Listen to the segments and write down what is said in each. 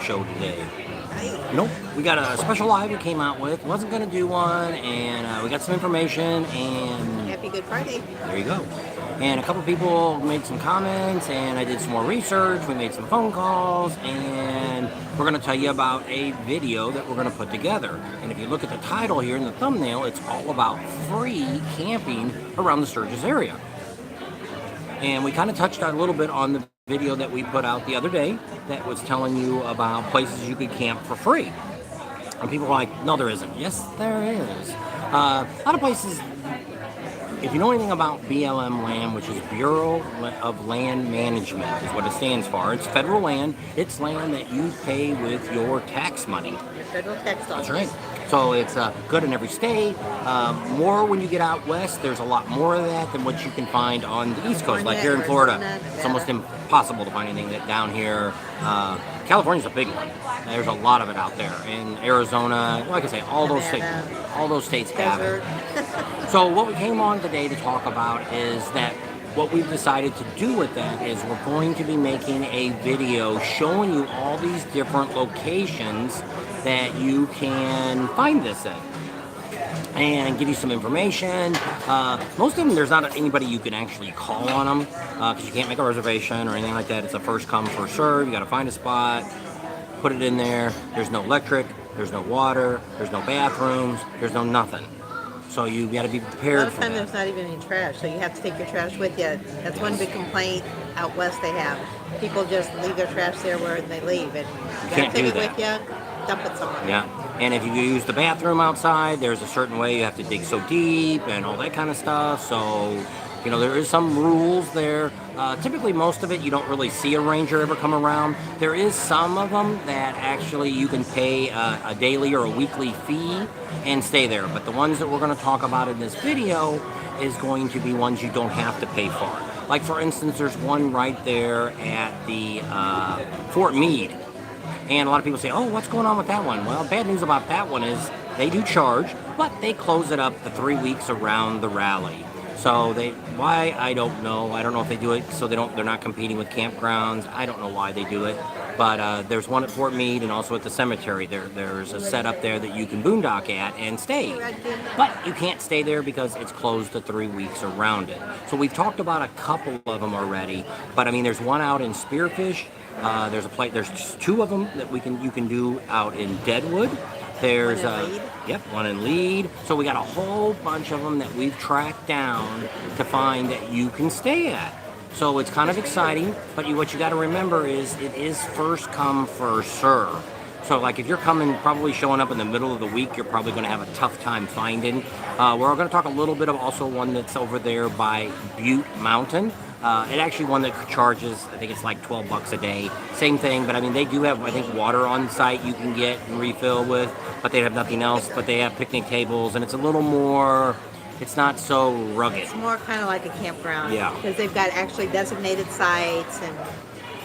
show today. Nope, we got a special live we came out with. Wasn't going to do one, and we got some information, and Happy Good Friday. there you go. And a couple people made some comments, and I did some more research. We made some phone calls, and we're going to tell you about a video that we're going to put together. And if you look at the title here in the thumbnail, it's all about free camping around the Sturgis area. And we kind of touched on a little bit on the video that we put out the other day that was telling you about places you could camp for free. And people are like, no, there isn't. Yes, there is. A lot of places. If you know anything about BLM land, which is Bureau of Land Management, is what it stands for. It's federal land. It's land that you pay with your tax money. Your federal tax dollars. That's right. So it's good in every state. More when you get out west, there's a lot more of that than what you can find on the East Coast. Like here in Florida, it's almost impossible to find anything that down here. California's a big one. There's a lot of it out there. In Arizona, like I say, all those states have it. So what we came on today to talk about is that what we've decided to do with that is we're going to be making a video showing you all these different locations that you can find this in and give you some information. Most of them, there's not anybody you can actually call on them because you can't make a reservation or anything like that. It's a first come, first serve. You got to find a spot, put it in there. There's no electric, there's no water, there's no bathrooms, there's no nothing. So you got to be prepared for that. A lot of times there's not even any trash, so you have to take your trash with you. That's one big complaint out west they have. People just leave their trash there where they leave, and you got to take it with you, dump it somewhere. Yeah, and if you use the bathroom outside, there's a certain way you have to dig so deep and all that kind of stuff. So, you know, there is some rules there. Typically, most of it, you don't really see a ranger ever come around. There is some of them that actually you can pay a daily or a weekly fee and stay there. But the ones that we're going to talk about in this video is going to be ones you don't have to pay for. Like, for instance, there's one right there at the Fort Meade. And a lot of people say, oh, what's going on with that one? Well, bad news about that one is they do charge, but they close it up the 3 weeks around the rally. So why, I don't know. I don't know if they do it so they're not competing with campgrounds. I don't know why they do it. But there's one at Fort Meade and also at the cemetery. There's a setup there that you can boondock at and stay. But you can't stay there because it's closed the 3 weeks around it. So we've talked about a couple of them already. But I mean, there's one out in Spearfish. There's two of them that you can do out in Deadwood. There's one in Lead. So we got a whole bunch of them that we've tracked down to find that you can stay at. So it's kind of exciting, but what you got to remember is it is first come, first serve. So like if you're probably showing up in the middle of the week, you're probably going to have a tough time finding. We're going to talk a little bit of also one that's over there by Butte Mountain. It actually one that charges, I think it's like $12 a day. Same thing, but I mean, they do have, I think, water on site you can get and refill with, but they have nothing else. But they have picnic tables, and it's a little more, it's not so rugged. It's more kind of like a campground. Yeah. Because they've got actually designated sites and,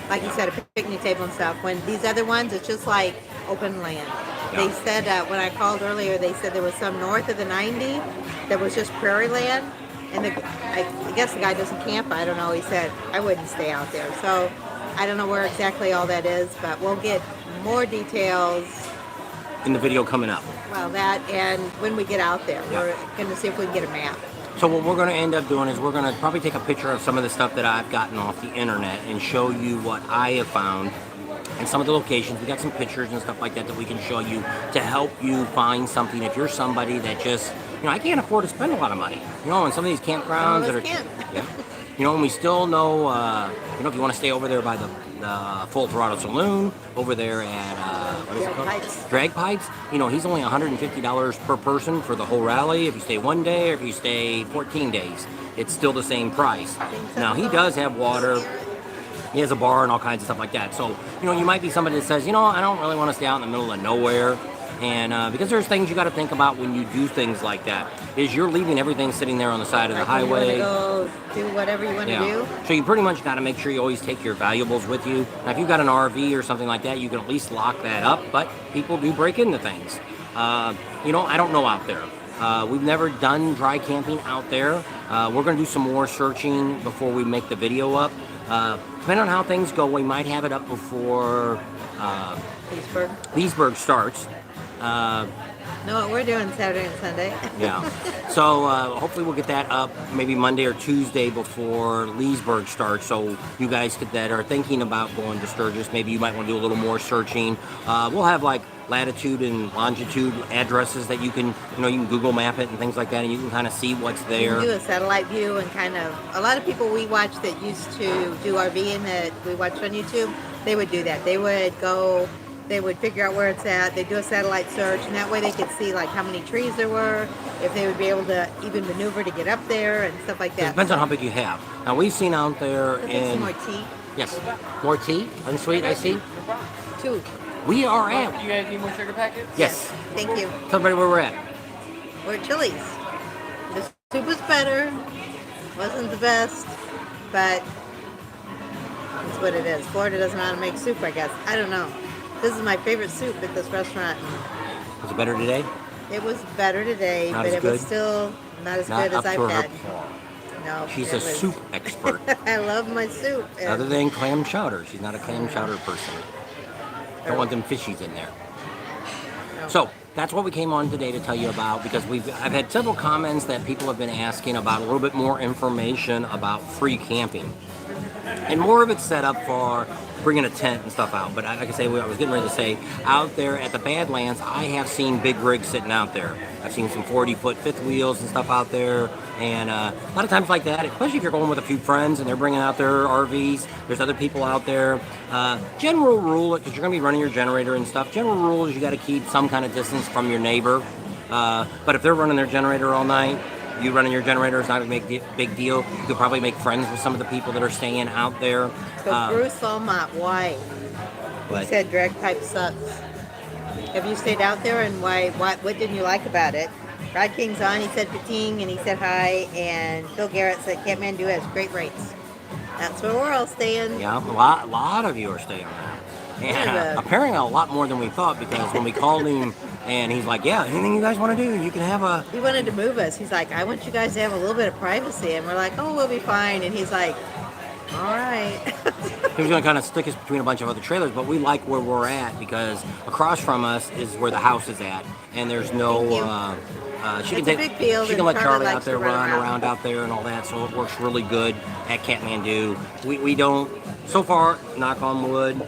like you said, a picnic table and stuff. When these other ones, it's just like open land. Yeah. They said, when I called earlier, they said there was some north of the 90 that was just prairie land. And I guess the guy doesn't camp. I don't know. He said, I wouldn't stay out there. So I don't know where exactly all that is, but we'll get more details in the video coming up. Well, that and when we get out there, we're going to see if we can get a map. So what we're going to end up doing is we're going to probably take a picture of some of the stuff that I've gotten off the internet and show you what I have found and some of the locations. We got some pictures and stuff like that that we can show you to help you find something if you're somebody that just, I can't afford to spend a lot of money. In some of these campgrounds that are, and we still know, if you want to stay over there by the Full Throttle Saloon, over there at, what is it called? Drag Pipes. He's only $150 per person for the whole rally. If you stay 1 day or if you stay 14 days, it's still the same price. Now, he does have water. He has a bar and all kinds of stuff like that. So, you might be somebody that says, I don't really want to stay out in the middle of nowhere. And because there's things you got to think about when you do things like that, is you're leaving everything sitting there on the side of the highway. You want to go do whatever you want to do. So you pretty much got to make sure you always take your valuables with you. Now, if you've got an RV or something like that, you can at least lock that up. But people do break into things. I don't know out there. We've never done dry camping out there. We're going to do some more searching before we make the video up. Depending on how things go, we might have it up before Leesburg. Leesburg starts. Know what we're doing Saturday and Sunday. Yeah. So hopefully we'll get that up maybe Monday or Tuesday before Leesburg starts. So you guys that are thinking about going to Sturgis, maybe you might want to do a little more searching. We'll have like latitude and longitude addresses that you can Google map it and things like that, and you can kind of see what's You there. can do a satellite view and kind of, a lot of people we watch that used to do RVing that we watched on YouTube, they would do that. They would go, they would figure out where it's at, they'd do a satellite search, and that way they could see like how many trees there were, if they would be able to even maneuver to get up there and stuff like It that. depends on how big you have. Now we've seen out there Let's take some in more tea. yes, more tea, unsweet. I see. 2. We are at You guys need more sugar packets? yes. Thank you. Tell everybody where we're at. We're at Chili's. The soup was better. Wasn't the best, but it's what it is. Florida doesn't know how to make soup, I guess. I don't know. This is my favorite soup at this restaurant. Was it better today? It was better today, Not but as it was good? still not as Not good up as to I've her had. par. No, She's it a was- soup expert. I love my soup. and- Other than clam chowder, she's not a clam chowder person. Don't want them fishies in there. No. So that's what we came on today to tell you about, because I've had several comments that people have been asking about a little bit more information about free camping, and more of it's set up for bringing a tent and stuff out. But like I say, I was getting ready to say, out there at the Badlands, I have seen big rigs sitting out there. I've seen some 40-foot fifth wheels and stuff out there, and a lot of times like that, especially if you're going with a few friends and they're bringing out their RVs, there's other people out there. General rule, because you're going to be running your generator and stuff, general rule is you got to keep some kind of distance from your neighbor. But if they're running their generator all night, you running your generator is not a big deal. You could probably make friends with some of the people that are staying out there. So Bruce Almott, why? But He said drag pipe sucks. Have you stayed out there, and why? What didn't you like about it? Rod King's on. He said Pating, and he said hi. And Phil Garrett said Kathmandu has great rates. That's where we're all staying. yeah, a lot of you are staying around. And Yeah. apparently a lot more than we thought, because when we called him and he's like, yeah, anything you guys want to do, you can have a... He wanted to move us. He's like, I want you guys to have a little bit of privacy. And we're like, oh, we'll be fine. And he's like, all right. He was going to kind of stick us between a bunch of other trailers, but we like where we're at, because across from us is where the house is at, and there's no... she It's a big field, she can and let Charlie Charlie out likes there to run run around out there and all that, so it works really good at Kathmandu. We don't, so far, knock on wood,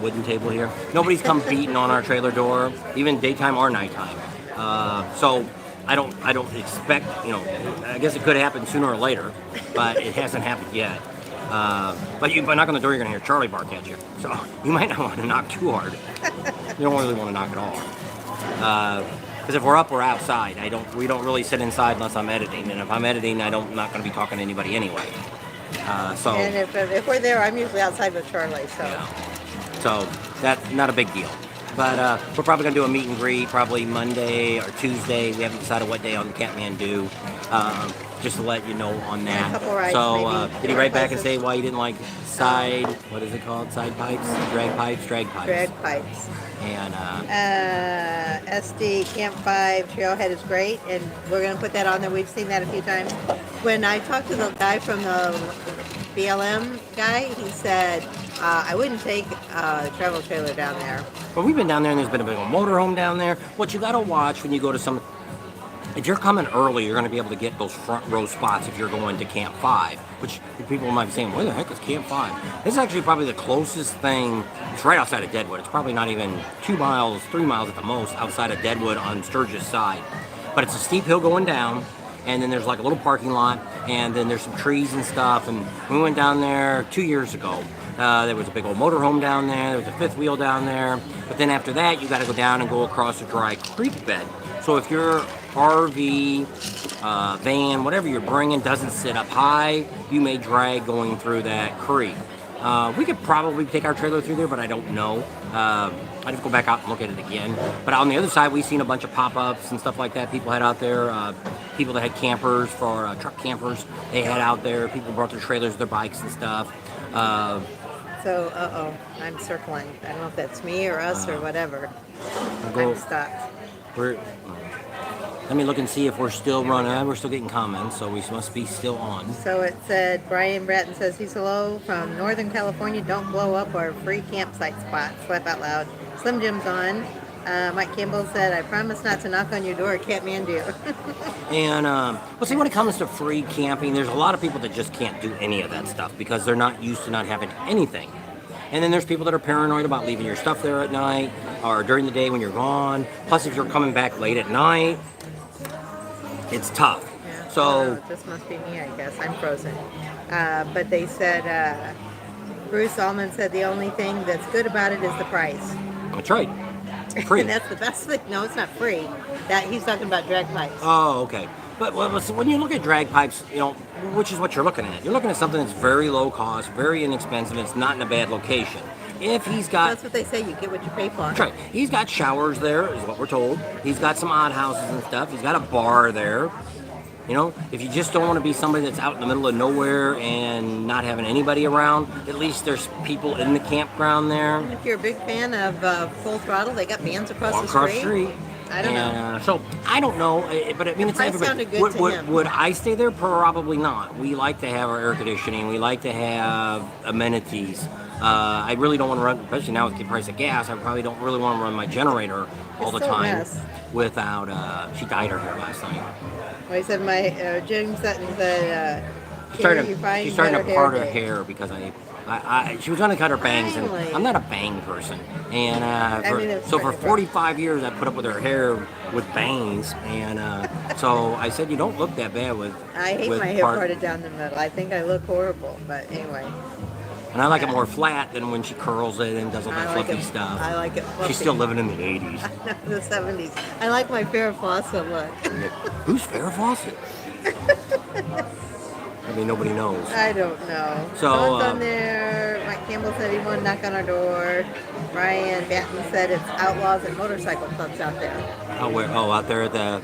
wooden table here, nobody's come beating on our trailer door, even daytime or nighttime. So I don't expect, I guess it could happen sooner or later, but it hasn't happened yet. But by knocking on the door, you're going to hear Charlie bark at you. So you might not want to knock too hard. You don't really want to knock at all. Because if we're up, we're outside. We don't really sit inside unless I'm editing. And if I'm editing, I'm not going to be talking to anybody anyway. So And if we're there, I'm usually outside with Charlie. So so that's not a big deal. But we're probably going to do a meet and greet probably Monday or Tuesday. We haven't decided what day on Kathmandu. Just to let you know on that. A couple rides, So maybe. did he write back and Places. say why you didn't like what is it called? Side pipes? Drag pipes? Drag pipes. drag pipes. And SD Camp 5 Trailhead is great, and we're going to put that on there. We've seen that a few times. When I talked to the guy from the BLM guy, he said, I wouldn't take a travel trailer down there. well, we've been down there, and there's been a big old motorhome down there. What you got to watch when you go to some... If you're coming early, you're going to be able to get those front row spots if you're going to Camp 5, which people might be saying, where the heck is Camp 5? This is actually probably the closest thing. It's right outside of Deadwood. It's probably not even 2 miles, 3 miles at the most outside of Deadwood on Sturgis side. But it's a steep hill going down, and then there's like a little parking lot, and then there's some trees and stuff. And we went down there 2 years ago. There was a big old motorhome down there. There was a fifth wheel down there. But then after that, you got to go down and go across a dry creek bed. So if your RV, van, whatever you're bringing doesn't sit up high, you may drag going through that creek. We could probably take our trailer through there, but I don't know. I'd have to go back out and look at it again. But on the other side, we've seen a bunch of pop-ups and stuff like that people had out there. People that had campers for truck campers, they had out there. People brought their trailers, their bikes and stuff. So, I'm circling. I don't know if that's me or us or whatever. Go- I'm stopped. We're, Let me look and see if we're still running. We're still getting comments, so we must be still on. So it said, Brian Bratton says he's hello from Northern California. Don't blow up our free campsite spot. Laugh out loud. Slim Jim's on. Mike Campbell said, I promise not to knock on your door at Kathmandu. And, well, see, when it comes to free camping, there's a lot of people that just can't do any of that stuff because they're not used to not having anything. And then there's people that are paranoid about leaving your stuff there at night or during the day when you're gone. Plus, if you're coming back late at night, it's tough. Yeah. So This must be me, I guess. I'm frozen. But they said, Bruce Allman said the only thing that's good about it is the price. that's right. Free. And that's the best thing. No, it's not free. That he's talking about drag pipes. Oh, okay. But so when you look at drag pipes, which is what you're looking at. You're looking at something that's very low cost, very inexpensive. It's not in a bad location. If he's got... That's what they say. You get what you pay for. That's right. He's got showers there, is what we're told. He's got some odd houses and stuff. He's got a bar there. If you just don't want to be somebody that's out in the middle of nowhere and not having anybody around, at least there's people in the campground there. If you're a big fan of Full Throttle, they got bands across the street. I don't know. So I don't know, but I mean, it's everybody. Sounded good to him. Would I stay there? Probably not. We like to have our air conditioning. We like to have amenities. I really don't want to run, especially now with the price of gas. I probably don't really want to run my generator all the time without. She dyed her hair last night. Well, he said Jim Sutton said She's starting to part her hair because she was going to cut her bangs, and I'm not a bang person. And for 45 years, I put up with her hair with bangs, and so I said, you don't look that bad with. I hate my hair parted down the middle. I think I look horrible, but anyway. And I like it more flat than when she curls it and does all that fluffy stuff. I like it fluffy. She's still living in the 80s. The 70s. I like my Farrah Fawcett look. Who's Farrah Fawcett? I mean, nobody knows. I don't know. So, someone's on there. Mike Campbell said he wanted to knock on our door. Brian Batten said it's outlaws and motorcycle clubs out there. Oh, where? Oh, out there at the...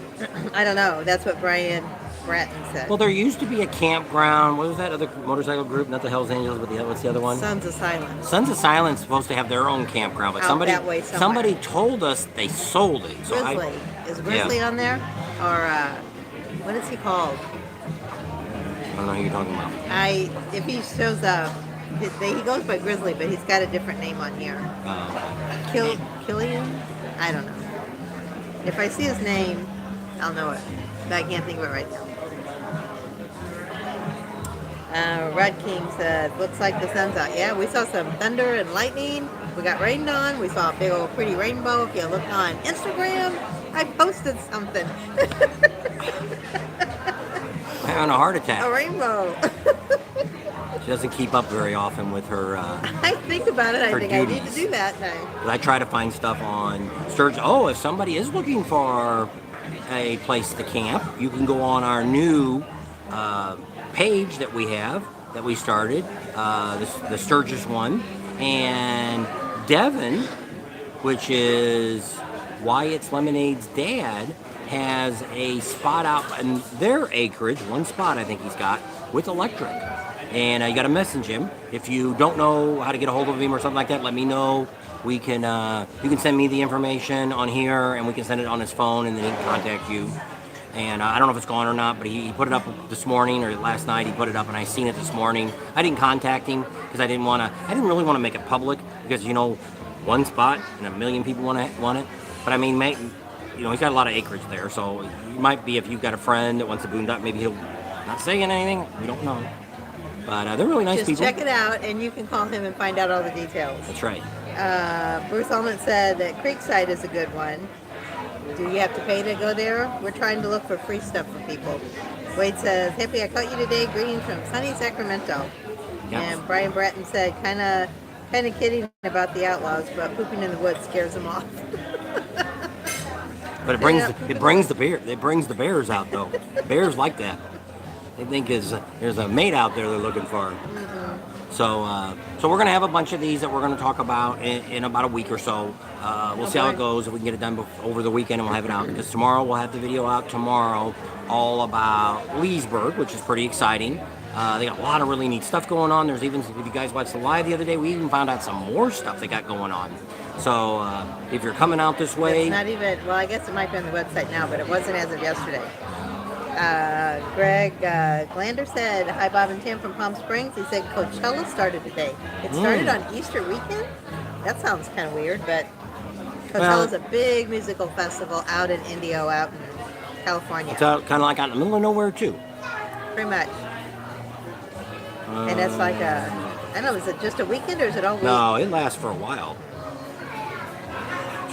I don't know. That's what Brian Bratton said. Well, there used to be a campground. What was that other motorcycle group? Not the Hells Angels, but what's the other one? Sons of Silence. Sons of Silence supposed to have their own campground, but somebody told us they sold it. So Grizzly. Is Grizzly on there? Or what is he called? I don't know who you're talking about. If he shows up, he goes by Grizzly, but he's got a different name on here. Killian? I don't know. If I see his name, I'll know it. But I can't think of it right now. Rod King said, looks like the sun's out. Yeah, we saw some thunder and lightning. We got rained on. We saw a big old pretty rainbow. If you look on Instagram, I posted something. I'm having a heart attack. A rainbow. She doesn't keep up very often with her. I think about it. I think duties. I need to do that now. But I try to find stuff on Sturgis. Oh, if somebody is looking for a place to camp, you can go on our new page that we started, the Sturgis one, and Devin, which is Wyatt's Lemonade's dad, has a spot out in their acreage, one spot I think he's got, with electric. And you got to message him. If you don't know how to get a hold of him or something like that, let me know. We can, you can send me the information on here, and we can send it on his phone, and then he can contact you. And I don't know if it's gone or not, but he put it up this morning or last night. He put it up, and I seen it this morning. I didn't contact him because I didn't really want to make it public because one spot and a million people want it. But I mean, he's got a lot of acreage there, so it might be if you've got a friend that wants to boondock, maybe he'll not saying anything. We don't know. But they're really nice people. Just check it out, and you can call him and find out all the details. That's right. Bruce Allman said that Creekside is a good one. Do you have to pay to go there? We're trying to look for free stuff for people. Wade says, happy I caught you today. Greetings from sunny Sacramento. Yep. And Brian Bratton said, kind of kidding about the outlaws, but pooping in the woods scares them off. But it brings the bears out though. Bears like that. They think there's a mate out there they're looking for. Mm-hmm. So we're going to have a bunch of these that we're going to talk about in about a week or so. We'll see how it goes. If we can get it done over the weekend, and we'll have it out. Because tomorrow we'll have the video out tomorrow all about Leesburg, which is pretty exciting. They got a lot of really neat stuff going on. There's even, if you guys watched the live the other day, we even found out some more stuff they got going on. So if you're coming out this way, it's not even, well, I guess it might be on the website now, but it wasn't as of yesterday. Greg Glander said, hi, Bob and Tim from Palm Springs. He said Coachella started today. It started on Easter weekend? That sounds kind of weird, but Coachella's a big musical festival out in Indio, out in California. It's kind of like out in the middle of nowhere, too. Pretty much. And it's like I don't know, is it just a weekend or is it all week? No, it lasts for a while.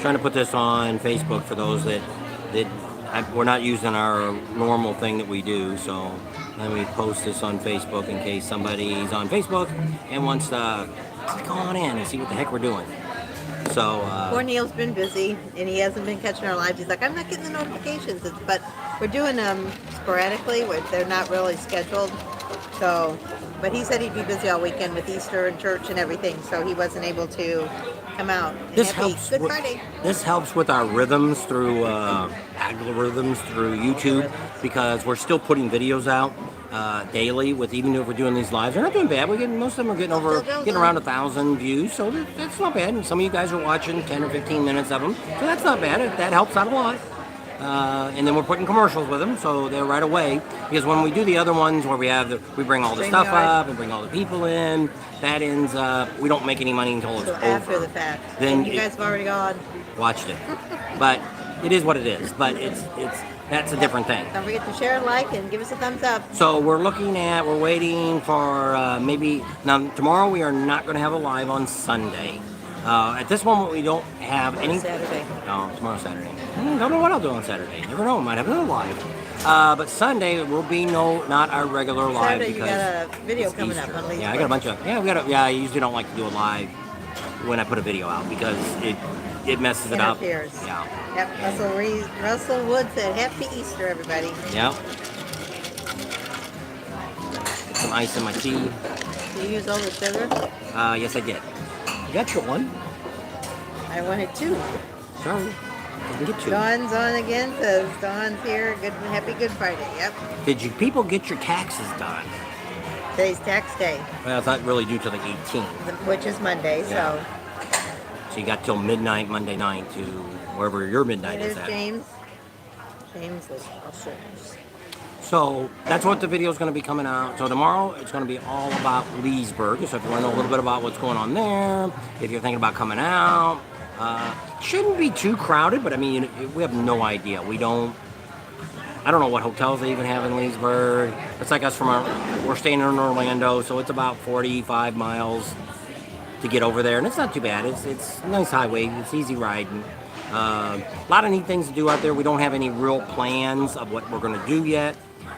Trying to put this on Facebook for those that we're not using our normal thing that we do, so let me post this on Facebook in case somebody's on Facebook and wants to click on in and see what the heck we're doing. So poor Neil's been busy and he hasn't been catching our lives. He's like, I'm not getting the notifications, but we're doing them sporadically where they're not really scheduled. So, but he said he'd be busy all weekend with Easter and church and everything, so he wasn't able to come out. This Happy helps. Good Friday. This helps with our rhythms through algorithms through YouTube, because we're still putting videos out daily. With even if we're doing these lives, they're not doing bad. Most of them are getting around 1,000 views, so that's not bad. And some of you guys are watching 10 or 15 minutes of them, so that's not bad. That helps out a lot. And then we're putting commercials with them, so they're right away. Because when we do the other ones where we bring all the stuff up and bring all the people in, that ends up, we don't make any money until it's over. After the fact. Then and you guys have already gone. Watched it. But it is what it is. But that's a different thing. Don't forget to share, like, and give us a thumbs up. So we're waiting for now tomorrow we are not going to have a live on Sunday. At this moment, we don't have any. Saturday. No, tomorrow's Saturday. Don't know what I'll do on Saturday. Never know. Might have another live. But Sunday will be not our regular live. Saturday, because you got a video coming Easter. up on Leesburg. Yeah, I got a bunch of. I usually don't like to do a live when I put a video out because it messes it up. Interferes. Yeah. Yep. Russell Wood said, "Happy Easter, everybody." Yep. Get some ice in my tea. Did you use all the sugar? Yes, I did. You got your one. I wanted two. Sorry. I can get two. Dawn's on again. Says Dawn's here. Happy Good Friday. Yep. Did you people get your taxes done? Today's tax day. Well, it's not really due till the 18th. Which is Monday, Yeah. So you got till midnight Monday night to wherever your midnight It is is at. James. James is also. So that's what the video is going to be coming out. So tomorrow it's going to be all about Leesburg. So if you want to know a little bit about what's going on there, if you're thinking about coming out, shouldn't be too crowded. But I mean, we have no idea. I don't know what hotels they even have in Leesburg. It's like us we're staying in Orlando, so it's about 45 miles to get over there, and it's not too bad. It's a nice highway. It's easy riding. A lot of neat things to do out there. We don't have any real plans of what we're going to do yet,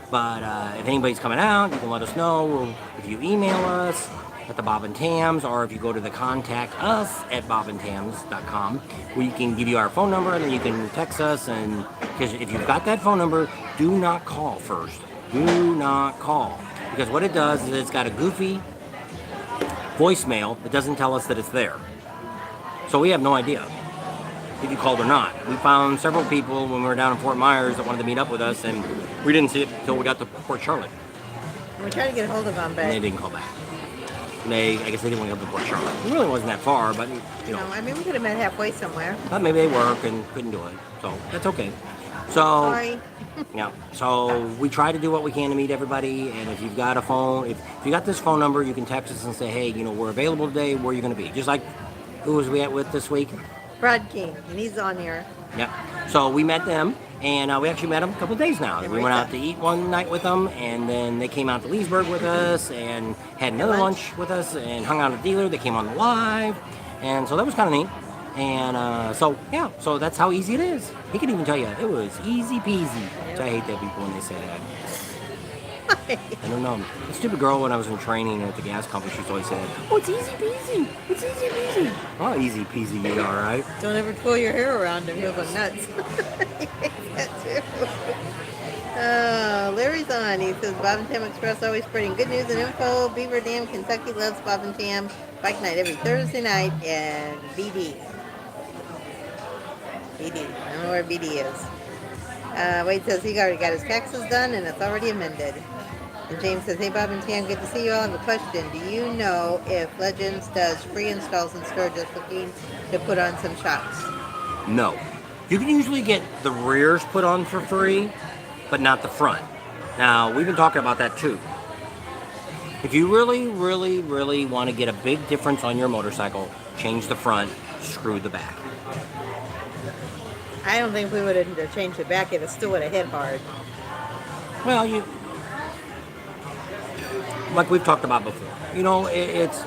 but if anybody's coming out, you can let us know. If you email us at the Bob and Tams, or if you go to the contact us at bobandtams.com, we can give you our phone number, and then you can text us. And because if you've got that phone number, do not call first. Do not call, because what it does is it's got a goofy voicemail that doesn't tell us that it's there. So we have no idea if you called or not. We found several people when we were down in Fort Myers that wanted to meet up with us, and we didn't see it until we got to Port Charlotte. We tried to get a hold of them, but And they didn't call back. I guess they didn't want to go to Port Charlotte. It really wasn't that far, but no, I mean, we could have met halfway somewhere. But maybe they work and couldn't do it. So that's okay. So Sorry. yeah. So we try to do what we can to meet everybody. And if you've got a phone, if you got this phone number, you can text us and say, hey, we're available today. Where are you going to be? Just like who was we at with this week? Brad King, and he's on here. Yep. So we met them, and we actually met them a couple of days now. Yeah, We went out to eat one night with them, and then they came out to Leesburg with us and had another lunch with us and hung out at the dealer. They came on the live, and so that was kind of neat. And so that's how easy it is. He can even tell you it was easy peasy. Which I hate that people when they say that. I don't know. The stupid girl when I was in training at the gas company, she's always said, "Oh, it's easy peasy. It's easy peasy." Oh, easy peasy, you all right? Don't ever twirl your hair around him. He'll go nuts. He hates that too. Larry's on. He says, Bob and Tam Express always spreading good news and info. Beaver Dam, Kentucky loves Bob and Tam. Bike night every Thursday night and BD. I don't know where BD is. Wade says he already got his taxes done and it's already amended. And James says, hey, Bob and Tam, good to see you all. I have a question. Do you know if Legends does free installs in Sturgis looking to put on some shocks? No. You can usually get the rears put on for free, but not the front. Now, we've been talking about that too. If you really, really, really want to get a big difference on your motorcycle, change the front, screw the back. I don't think we would have changed the back. It still would have hit hard. Well, like we've talked about before, it's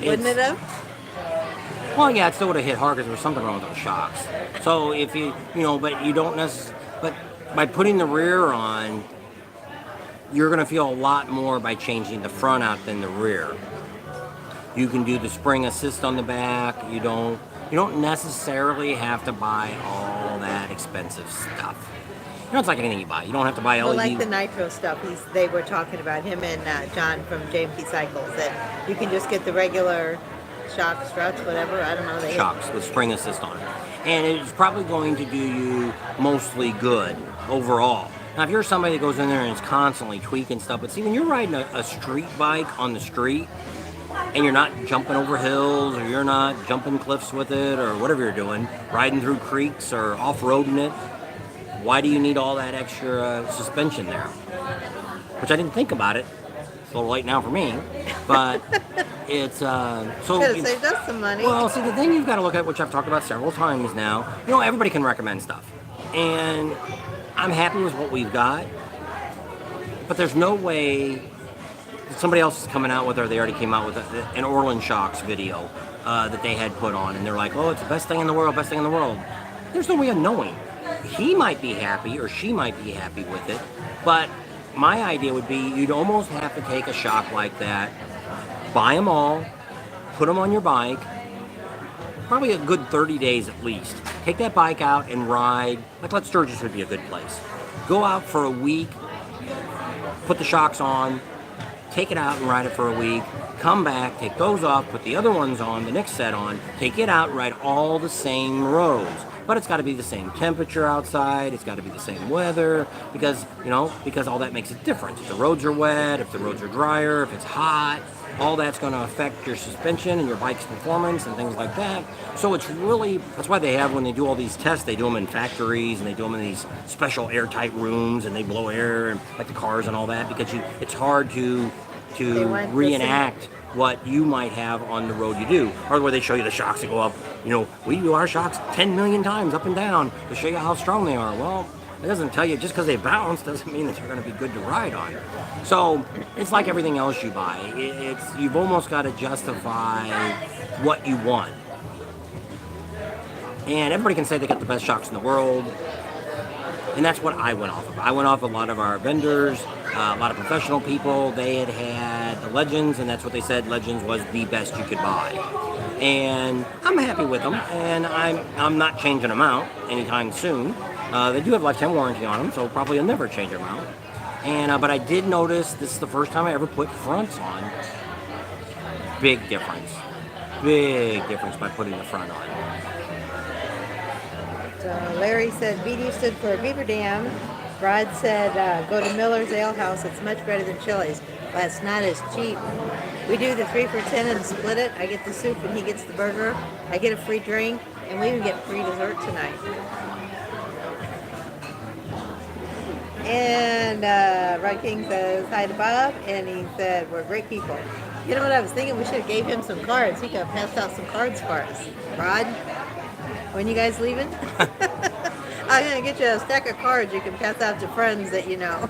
Wouldn't it have? Well, yeah, it still would have hit hard because there was something wrong with those shocks. So if but you don't necessarily, but by putting the rear on, you're going to feel a lot more by changing the front out than the rear. You can do the spring assist on the back. You don't necessarily have to buy all that expensive stuff. It's like anything you buy. You don't have to buy LED. Well, like the nitro stuff, they were talking about, him and John from JMP Cycles, that you can just get the regular shocks, struts, whatever. I don't know. Shocks with spring assist on it. And it's probably going to do you mostly good overall. Now, if you're somebody that goes in there and is constantly tweaking stuff, but see, when you're riding a street bike on the street, and you're not jumping over hills, or you're not jumping cliffs with it, or whatever you're doing, riding through creeks or off-roading it, why do you need all that extra suspension there? Which I didn't think about it. It's a little late now for me, but it's so. Could have saved us some money. Well, see, the thing you've got to look at, which I've talked about several times now, everybody can recommend stuff, and I'm happy with what we've got, but there's no way that somebody else is coming out with, or they already came out with an Orland Shocks video that they had put on, and they're like, oh, it's the best thing in the world, best thing in the world. There's no way of knowing. He might be happy, or she might be happy with it, but my idea would be you'd almost have to take a shock like that, buy them all, put them on your bike, probably a good 30 days at least. Take that bike out and ride, like Sturgis would be a good place. Go out for a week, put the shocks on, take it out and ride it for a week, come back, take those off, put the other ones on, the next set on, take it out, ride all the same roads. But it's got to be the same temperature outside, it's got to be the same weather, because all that makes it different. If the roads are wet, if the roads are drier, if it's hot, all that's going to affect your suspension and your bike's performance and things like that. So it's really, that's why they have, when they do all these tests, they do them in factories and they do them in these special airtight rooms and they blow air, and like the cars and all that, because it's hard to reenact what you might have on the road you do, or where they show you the shocks that go up. We do our shocks 10 million times up and down to show you how strong they are. Well, it doesn't tell you, just because they bounce doesn't mean that they're going to be good to ride on. So it's like everything else you buy. You've almost got to justify what you want. And everybody can say they got the best shocks in the world. And that's what I went off of. I went off a lot of our vendors, a lot of professional people. They had the Legends, and that's what they said. Legends was the best you could buy. And I'm happy with them, and I'm not changing them out anytime soon. They do have lifetime warranty on them, so probably I'll never change them out. And but I did notice, this is the first time I ever put fronts on. Big difference by putting the front on. Larry said BD stood for Beaver Dam. Rod said go to Miller's Ale House. It's much better than Chili's, but it's not as cheap. We do the 3 for $10 and split it. I get the soup and he gets the burger. I get a free drink, and we even get free dessert tonight. And Rod King says hi to Bob, and he said we're great people. You know what I was thinking? We should have gave him some cards. He could have passed out some cards for us. Rod, when you guys leaving? I'm going to get you a stack of cards you can pass out to friends that you know.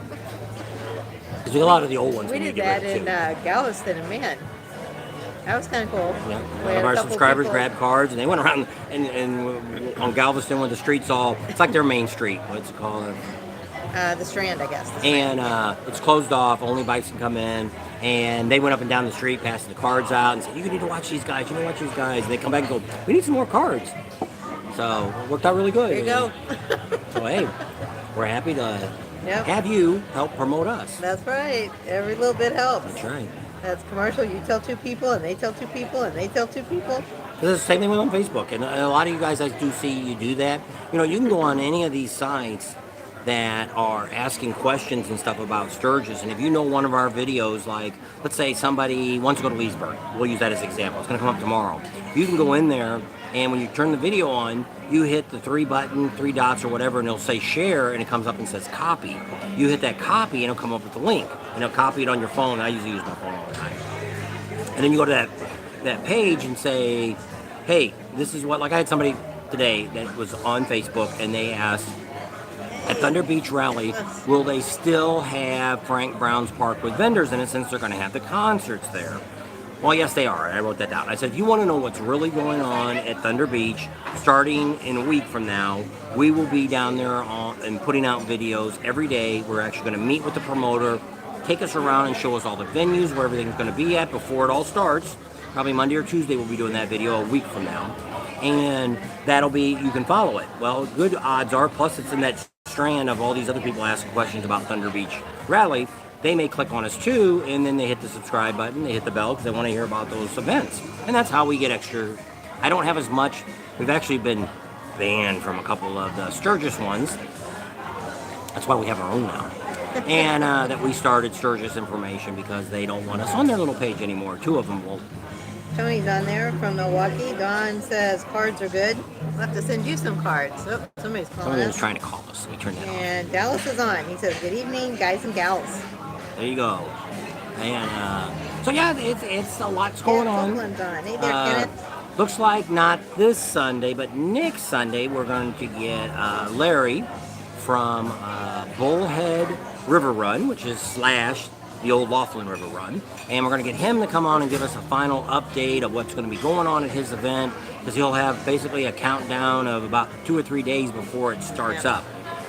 There's a lot of the old ones. We did that in Galveston, and man, that was kind of cool. Yeah. One of our subscribers grabbed cards, and they went around and on Galveston, where the streets it's like their main street. What's it called? The Strand, I guess. And it's closed off. Only bikes can come in. And they went up and down the street, passing the cards out, and said, "You need to watch these guys. You need to watch these guys." And they come back and go, "We need some more cards." So it worked out really good. There you go. So hey, we're happy to have you help promote us. That's right. Every little bit helps. That's right. That's commercial. You tell 2 people, and they tell 2 people, and they tell 2 people. It's the same thing with on Facebook, and a lot of you guys, I do see you do that. You can go on any of these sites that are asking questions and stuff about Sturgis. And if you know one of our videos, like let's say somebody wants to go to Leesburg, we'll use that as an example. It's going to come up tomorrow. You can go in there, and when you turn the video on, you hit the three dots or whatever, and it'll say share, and it comes up and says copy. You hit that copy, and it'll come up with the link, and it'll copy it on your phone. I usually use my phone all the time. And then you go to that page and say, hey, this is what, like I had somebody today that was on Facebook, and they asked, at Thunder Beach Rally, will they still have Frank Brown's Park with vendors in it since they're going to have the concerts there? Well, yes, they are. I wrote that down. I said, if you want to know what's really going on at Thunder Beach, starting in a week from now, we will be down there and putting out videos every day. We're actually going to meet with the promoter, take us around and show us all the venues where everything's going to be at before it all starts. Probably Monday or Tuesday we'll be doing that video a week from now. And that'll be, you can follow it. Well, good odds are, plus it's in that strand of all these other people asking questions about Thunder Beach Rally. They may click on us too, and then they hit the subscribe button, they hit the bell because they want to hear about those events. And that's how we get extra. I don't have as much. We've actually been banned from a couple of the Sturgis ones. That's why we have our own now. And that we started Sturgis information because they don't want us on their little page anymore. Two of them will. Tony's on there from Milwaukee. Don says cards are good. We'll have to send you some cards. Oh, somebody's calling Somebody was us. trying to call us. We turned that off. And Dallas is on. He says, good evening, guys and gals. There you go. And so yeah, it's a lot's going on. Copeland's on. Hey there, Kenneth. Looks like not this Sunday, but next Sunday we're going to get Larry from Bullhead River Run, which is / the old Laughlin River Run, and we're going to get him to come on and give us a final update of what's going to be going on at his event, because he'll have basically a countdown of about 2 or 3 days before it starts up.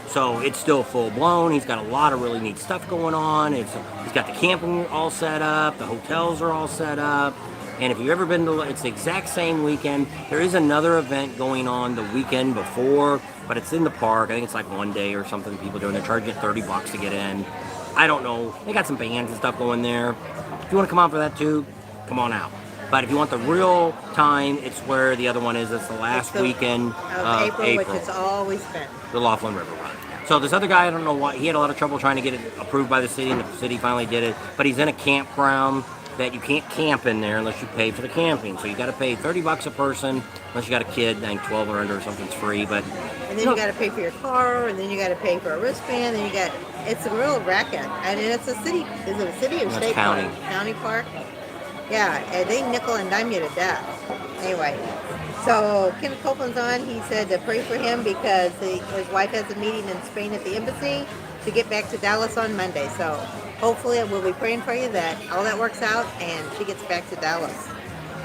So it's still full blown. He's got a lot of really neat stuff going on. He's got the camping all set up, the hotels are all set up, and if you've ever been to, it's the exact same weekend. There is another event going on the weekend before, but it's in the park. I think it's like 1 day or something people doing. They're charging you $30 to get in. I don't know. They got some bands and stuff going there. If you want to come out for that too, come on out. But if you want the real time, it's where the other one is. It's the last weekend of April, which it's always been. The Laughlin River Run. So this other guy, I don't know why, he had a lot of trouble trying to get it approved by the city, and the city finally did it. But he's in a campground that you can't camp in there unless you pay for the camping. So you got to pay $30 a person, unless you got a kid. I think 12 or under or something's free. But and then you got to pay for your car, and then you got to pay for a wristband, and it's a real racket. And it's a city. Is it a city or state county. park? County park. Yeah, and they nickel and dime you to death. Anyway, so Kenneth Copeland's on. He said to pray for him because his wife has a meeting in Spain at the embassy to get back to Dallas on Monday. So hopefully we'll be praying for you that all that works out and she gets back to Dallas.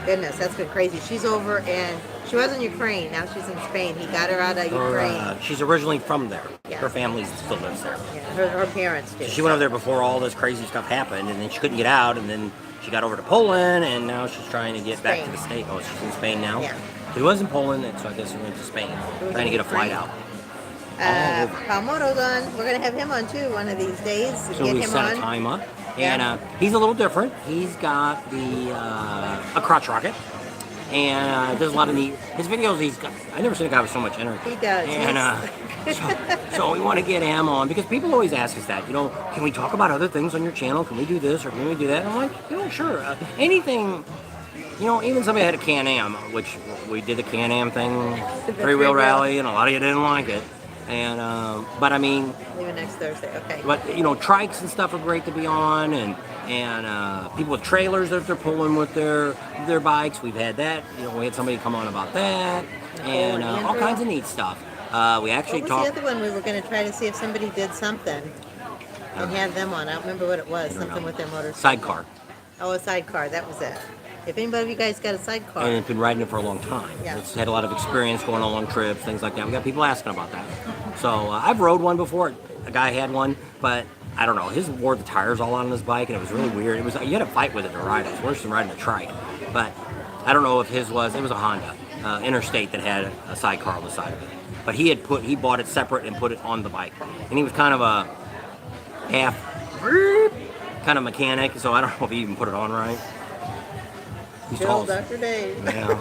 Goodness, that's been crazy. She's over, and she was in Ukraine. Now she's in Spain. He got her out of Ukraine. She's originally from there. Yeah. Her family still lives there. Yeah, her parents do. She went over there before all this crazy stuff happened, and then she couldn't get out, and then she got over to Poland, and now she's trying to get back to the States. Oh, she's in Spain now? Yeah. He was in Poland, and so I guess he went to Spain, trying to get a flight out. Palmoto's on. We're going to have him on, too, one of these days. So we set a time up. And he's a little different. He's got a crotch rocket. And does a lot of neat. His videos, I never seen a guy with so much energy. He does. And so we want to get him on, because people always ask us that. Can we talk about other things on your channel? Can we do this or can we do that? And I'm like, sure. Anything. Even somebody had a Can-Am, which we did the Can-Am thing, three-wheel rally, and a lot of you didn't like it. And but I mean, leaving next Thursday, okay. But trikes and stuff are great to be on, and people with trailers that they're pulling with their bikes. We've had that. We had somebody come on about that, and all kinds of neat stuff. We actually talked. What was the other one we were going to try to see if somebody did something and have them on? I don't remember what it was. Something with their motorcycle. Sidecar. Oh, a sidecar. That was it. If anybody of you guys got a sidecar. And it's been riding it for a long time. Yeah. It's had a lot of experience going on long trips, things like that. We got people asking about that. So I've rode one before. A guy had one, but I don't know. His wore the tires all out on his bike, and it was really weird. You had to fight with it to ride it. It's worse than riding a trike. But I don't know if his was. It was a Honda Interstate that had a sidecar on the side of it. But he bought it separate and put it on the bike. And he was kind of a half kind of mechanic, so I don't know if he even put it on right. He's tall. Dr. Dave. Yeah.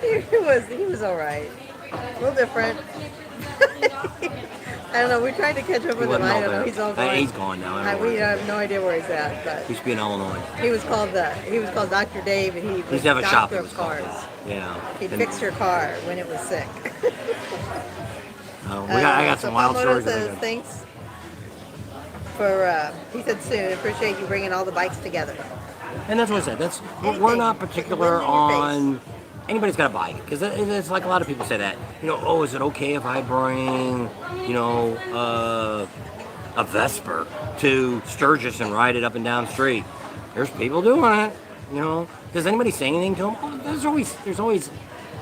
he was all right. A little different. I don't know. We tried to catch up with him. I don't know. He's all gone. He's gone now. We have no idea where he's at. But he should be in Illinois. He was called Dr. Dave, and he was used to have a shop doctor of cars. Yeah. He'd fix your car when it was sick. I got some wild stories. Says, thanks for. He said soon. Appreciate you bringing all the bikes together. And that's what I said. We're not particular on. Anybody's got a bike, because it's like a lot of people say that. Oh, is it okay if I bring, a Vesper to Sturgis and ride it up and down the street? There's people doing it. Does anybody say anything to them? Oh, there's always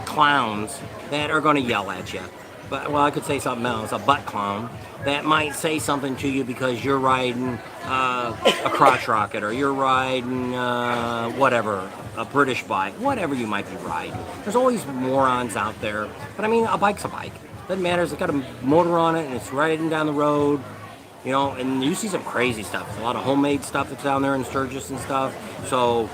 clowns that are going to yell at you. But I could say something else. A butt clown that might say something to you because you're riding a crotch rocket, or you're riding whatever, a British bike, whatever you might be riding. There's always morons out there. But I mean, a bike's a bike. Doesn't matter. It's got a motor on it and it's riding down the road. And you see some crazy stuff. There's a lot of homemade stuff that's down there in Sturgis and stuff. So,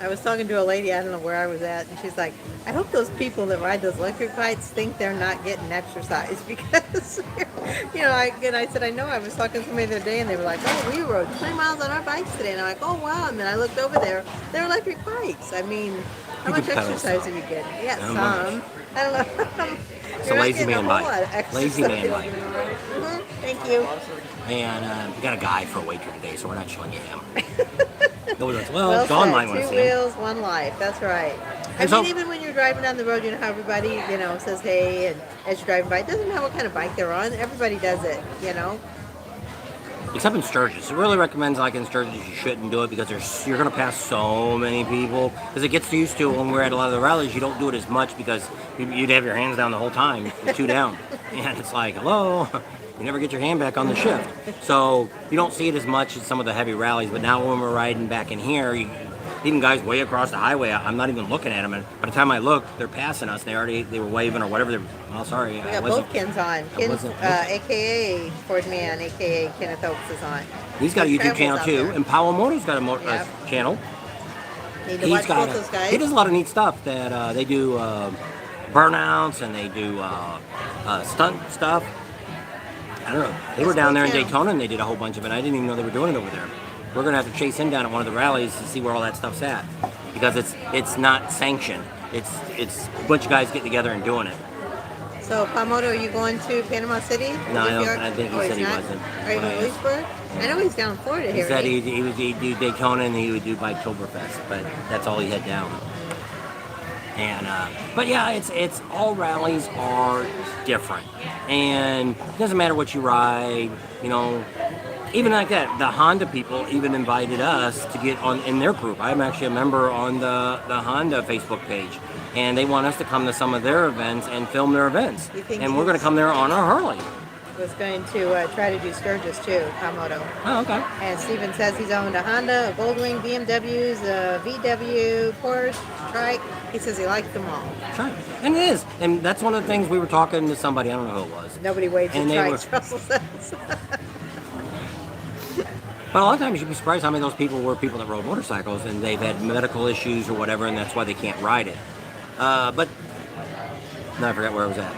I was talking to a lady, I don't know where I was at, and she's like, I hope those people that ride those electric bikes think they're not getting exercise, because, I said, I know. I was talking to somebody the other day, and they were like, oh, we rode 20 miles on our bikes today. And I'm like, oh, wow. And then I looked over there. They're electric bikes. I mean, how much exercise are you getting? Yeah, some. I don't know. It's a lazy man bike. Lazy man bike. Thank you. And we got a guy for a waiter today, so we're not showing you him. Well, Dawn might want to see him. 2 wheels, one life. That's right. I mean, even when you're driving down the road, how everybody, says hey, and as you're driving by, it doesn't matter what kind of bike they're on. Everybody does it, Except in Sturgis. It really recommends, like in Sturgis, you shouldn't do it because you're going to pass so many people. Because it gets used to when we're at a lot of the rallies, you don't do it as much because you'd have your hands down the whole time, with two down. And it's like, hello. You never get your hand back on the shift. So you don't see it as much as some of the heavy rallies. But now when we're riding back in here, even guys way across the highway, I'm not even looking at them. And by the time I look, they're passing us. They were waving or whatever. Sorry. We got both Kens on. Ken's, a.k.a. Ford Man, a.k.a. Kenneth Oaks is on. He's got a YouTube channel too. And Powell Moto's got a channel. Need to watch both those guys. He does a lot of neat stuff that they do burnouts, and they do stunt stuff. I don't know. They were down there in Daytona, and they did a whole bunch of it. I didn't even know they were doing it over there. We're going to have to chase him down at one of the rallies to see where all that stuff's at, because it's not sanctioned. It's a bunch of guys getting together and doing it. So, Pamoto, are you going to Panama City? No, I think he said he wasn't. Are you going to Leesburg? I know he's down in Florida here. He said he would do Daytona and he would do Biketoberfest, but that's all he had down. And but yeah, it's all rallies are different, and it doesn't matter what you ride, Even like that, the Honda people even invited us to get on in their group. I'm actually a member on the Honda Facebook page, and they want us to come to some of their events and film their events. And we're going to come there on our Harley. Was going to try to do Sturgis too, Kamoto. Oh, okay. And Steven says he's owned a Honda, a Goldwing, BMWs, a VW, Porsche, Trike. He says he likes them all. Sure. And it is. And that's one of the things we were talking to somebody, I don't know who it was. Nobody waves at Trikes, Russell says. But a lot of times you'd be surprised how many of those people were people that rode motorcycles and they've had medical issues or whatever, and that's why they can't ride it. But no, I forgot where I was at.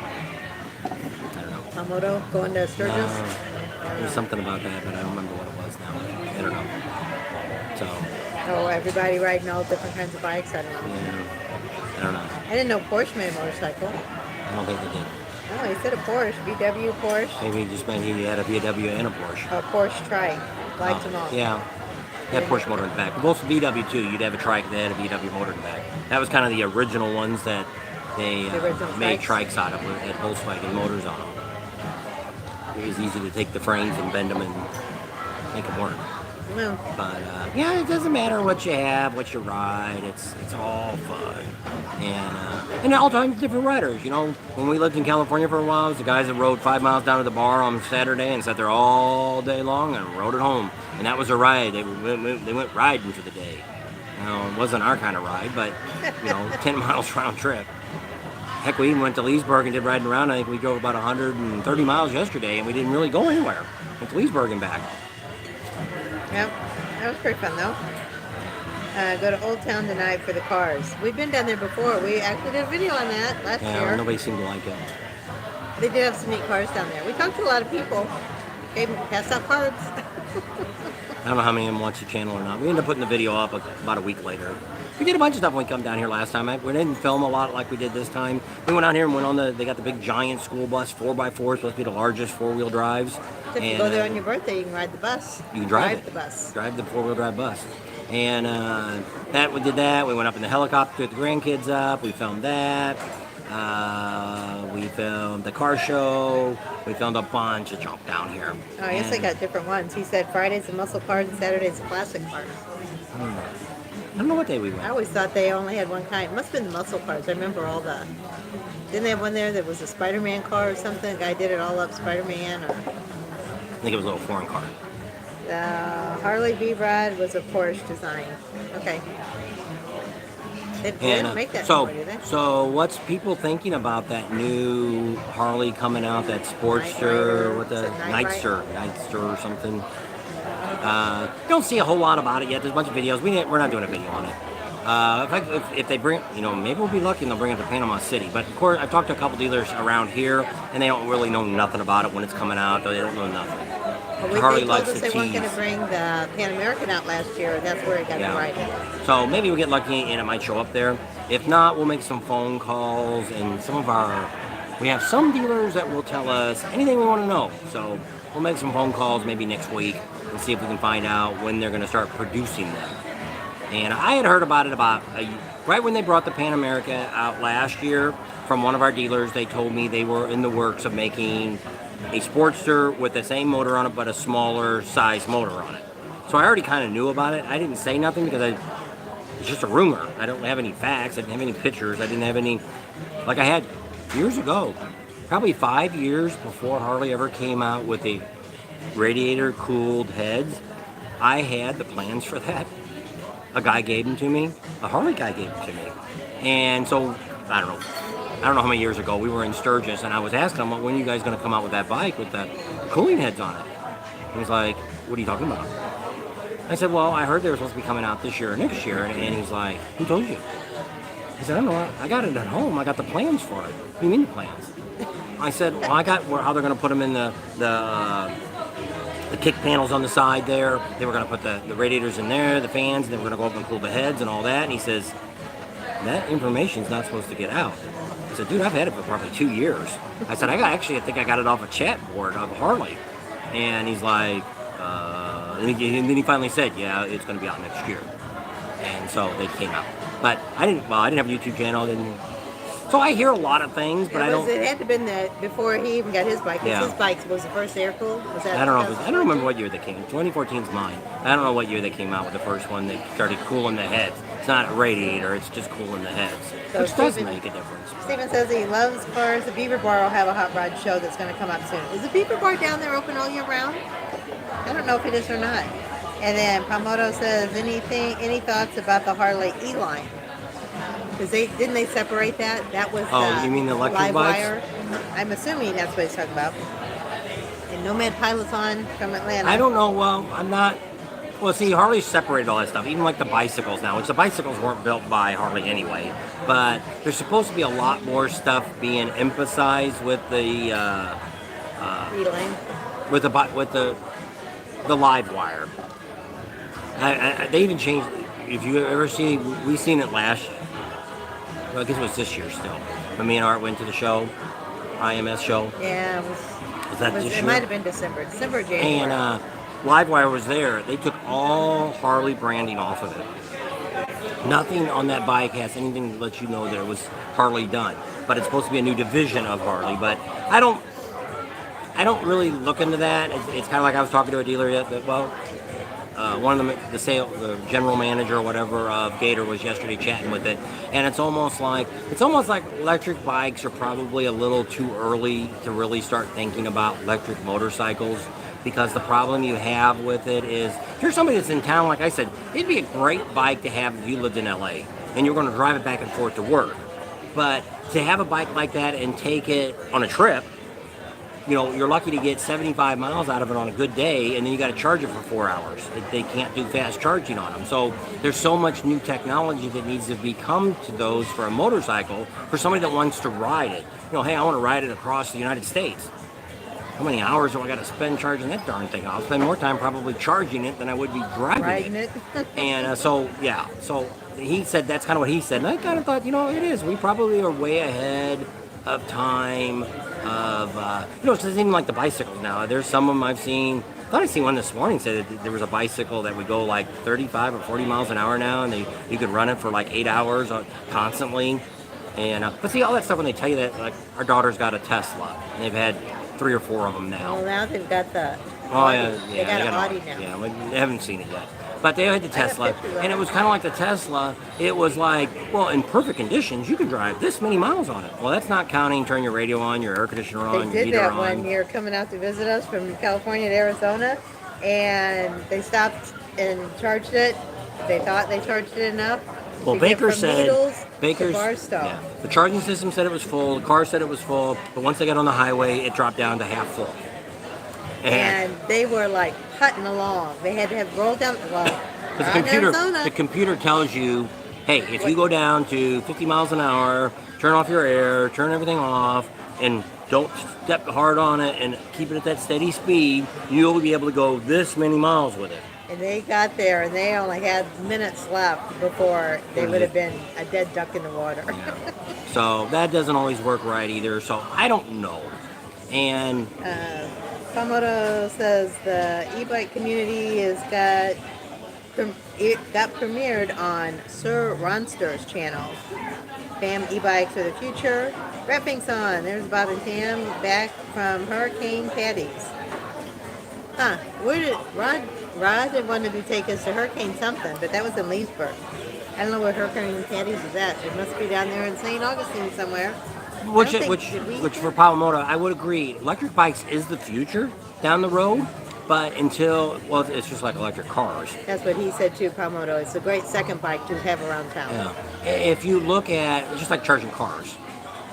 Kamoto going to Sturgis? There's something about that, but I don't remember what it was now. I don't know. So. Oh, everybody riding all different kinds of bikes? I don't know. Yeah. I don't know. I didn't know Porsche made a motorcycle. I don't think they did. No, he said a Porsche. VW Porsche. Maybe he just meant he had a VW and a Porsche. A Porsche Trike. Liked them all. Yeah. They had Porsche motor in the back. Both VW too. You'd have a Trike that had a VW motor in the back. That was kind of the original ones that they made trikes out of. Had Volkswagen motors on them. It was easy to take the frames and bend them and make them work. No. But yeah, it doesn't matter what you have, what you ride. It's all fun, and all times different riders. When we lived in California for a while, it was the guys that rode 5 miles down to the bar on Saturday and sat there all day long and rode it home, and that was a ride. They went riding for the day. It wasn't our kind of ride, but 10 miles round trip. Heck, we even went to Leesburg and did riding around. I think we drove about 130 miles yesterday, and we didn't really go anywhere. Went to Leesburg and back. Yep, that was pretty fun though. Go to Old Town tonight for the cars. We've been down there before. We actually did a video on that last year. Nobody seemed to like it. They did have some neat cars down there. We talked to a lot of people. Passed out cards. I don't know how many of them watch the channel or not. We ended up putting the video up about a week later. We did a bunch of stuff when we come down here last time. We didn't film a lot like we did this time. We went out here and went on they got the big giant school bus, 4x4, supposed to be the largest four-wheel drives. If you go there on your birthday, you can ride the bus. You can drive the bus. Drive the four-wheel drive bus. And we did that. We went up in the helicopter with the grandkids up. We filmed that. We filmed the car show. We filmed a bunch of junk down here. Oh, I guess they got different ones. He said Fridays the muscle cars and Saturdays the classic cars. I don't know what day we went. I always thought they only had one kind. It must have been the muscle cars. I remember all the... Didn't they have one there that was a Spider-Man car or something? The guy did it all up, Spider-Man, or... I think it was a little foreign car. The Harley V-Rod was a Porsche design. Okay. They didn't make that anymore, did they? So what's people thinking about that new Harley coming out, that Sportster, what the Nightster or something? Don't see a whole lot about it yet. There's a bunch of videos. We're not doing a video on it. If they bring, maybe we'll be lucky and they'll bring it to Panama City. But of course, I've talked to a couple dealers around here, and they don't really know nothing about it when it's coming out. They don't know nothing. Well, Harley they likes told us to they weren't tease. going to bring the Pan American out last year, and that's where it got to ride it. So maybe we'll get lucky and it might show up there. If not, we'll make some phone calls, and we have some dealers that will tell us anything we want to know. So we'll make some phone calls maybe next week and see if we can find out when they're going to start producing them. And I had heard about it right when they brought the Pan America out last year from one of our dealers. They told me they were in the works of making a Sportster with the same motor on it, but a smaller size motor on it. So I already kind of knew about it. I didn't say nothing because it's just a rumor. I don't have any facts. I didn't have any pictures. I didn't have any, like I had years ago, probably 5 years before Harley ever came out with the radiator cooled heads. I had the plans for that. A guy gave them to me. A Harley guy gave them to me. And so, I don't know how many years ago, we were in Sturgis, and I was asking him, when are you guys going to come out with that bike with the cooling heads on it? And he's like, what are you talking about? I said, well, I heard they were supposed to be coming out this year or next year. And he's like, who told you? I said, I don't know. I got it at home. I got the plans for it. What do you mean the plans? I said, well, I got how they're going to put them in the kick panels on the side there. They were going to put the radiators in there, the fans, and they were going to go up and cool the heads and all that. And he says, that information's not supposed to get out. I said, dude, I've had it for probably 2 years. I said, I think I got it off a chat board of Harley. And he's like, and then he finally said, yeah, it's going to be out next year. And so they came out. But I didn't have a YouTube channel. So I hear a lot of things, but It had to have been that before he even got his bike. His bike was the first air cooled. Was that? I don't know. I don't remember what year they came. 2014 is mine. I don't know what year they came out with the first one that started cooling the heads. It's not a radiator. It's just cooling the heads, which does make a difference. Steven says he loves cars. The Beaver Bar will have a hot rod show that's going to come up soon. Is the Beaver Bar down there open all year round? I don't know if it is or not. And then Pamoto says, any thoughts about the Harley E-Line? Because didn't they separate that? That was you mean the electric live bikes? wire. I'm assuming that's what he's talking about. And Nomad Pilot's on from Atlanta. I don't know. Well, I'm not. Well, see, Harley separated all that stuff, even like the bicycles now, which the bicycles weren't built by Harley anyway. But there's supposed to be a lot more stuff being emphasized with the E-Line. with the live wire. They even changed. If you ever see, we seen it last. Well, I guess it was this year still. When me and Art went to the show, IMS show. Yeah, Was that this year? It might have been December, January. And Livewire was there. They took all Harley branding off of it. Nothing on that bike has anything to let you know that it was Harley done. But it's supposed to be a new division of Harley. But I don't really look into that. It's kind of like I was talking to a dealer one of them, the general manager or whatever of Gator was yesterday chatting with it, and it's almost like electric bikes are probably a little too early to really start thinking about electric motorcycles, because the problem you have with it is, if you're somebody that's in town, like I said, it'd be a great bike to have if you lived in LA and you're going to drive it back and forth to work. But to have a bike like that and take it on a trip, you're lucky to get 75 miles out of it on a good day, and then you got to charge it for 4 hours. They can't do fast charging on them. So there's so much new technology that needs to become to those for a motorcycle for somebody that wants to ride it. Hey, I want to ride it across the United States. How many hours do I got to spend charging that darn thing? I'll spend more time probably charging it than I would be driving it. And so he said that's kind of what he said. And I kind of thought, it is. We probably are way ahead of time it's even like the bicycles now. There's some of them I've seen. I thought I seen one this morning said that there was a bicycle that would go like 35 or 40 miles an hour now, and you could run it for like 8 hours constantly. And but see, all that stuff when they tell you that, like our daughter's got a Tesla, and they've had 3 or 4 of them now. Well, now they've got the. They got an Audi now. Yeah, I haven't seen it yet. But they had the Tesla, and it was kind of like the Tesla. It was like, well, in perfect conditions, you could drive this many miles on it. Well, that's not counting turn your radio on, your air conditioner on, your heater on. They did that one year coming out to visit us from California to Arizona, and they stopped and charged it. They thought they charged it enough. Well, Baker said, yeah, the charging system said it was full, the car said it was full, but once they got on the highway, it dropped down to half full. And they were like putting along. They had to have rolled down. Well, the computer tells you, hey, if you go down to 50 miles an hour, turn off your air, turn everything off, and don't step hard on it, and keep it at that steady speed, you'll be able to go this many miles with it. And they got there, and they only had minutes left before they would have been a dead duck in the water. Yeah. So that doesn't always work right either. So I don't know. And Kamoto says the e-bike community got premiered on Sir Ronster's channel. Bam e-bikes are the future. Wrapping's on. There's Bob and Tam back from Hurricane Patty's. Where did Rod wanted to take us to Hurricane something, but that was in Leesburg. I don't know where Hurricane Patty's is at. It must be down there in St. Augustine somewhere. Which for Pawamoto, I would agree. Electric bikes is the future down the road, but it's just like electric cars. That's what he said too, Pawamoto. It's a great second bike to have around town. Yeah. If you look at, it's just like charging cars.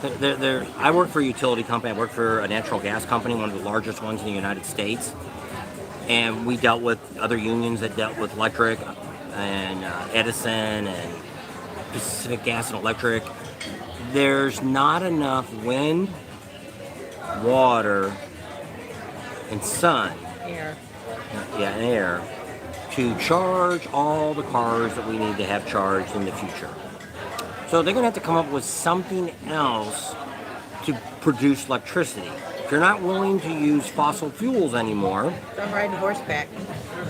I work for a utility company. I work for a natural gas company, one of the largest ones in the United States. And we dealt with other unions that dealt with electric and Edison and Pacific Gas and Electric. There's not enough wind, water, and sun, air, and air, to charge all the cars that we need to have charged in the future. So they're going to have to come up with something else to produce electricity. If you're not willing to use fossil fuels anymore, don't ride horseback.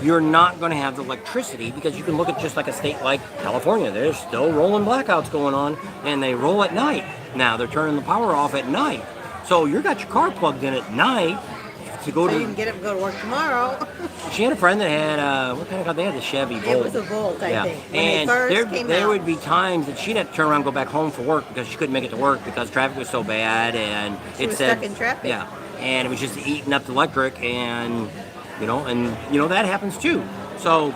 You're not going to have the electricity, because you can look at just like a state like California. There's still rolling blackouts going on, and they roll at night. Now they're turning the power off at night. So you got your car plugged in at night to go so you can get up and go to work tomorrow. She had a friend that had what kind of car? They had the Chevy Volt. It was a Volt, I think. And there would be times that she'd have to turn around and go back home for work because she couldn't make it to work because traffic was so bad, and she was stuck in traffic. Yeah, and it was just eating up the electric, and that happens too. So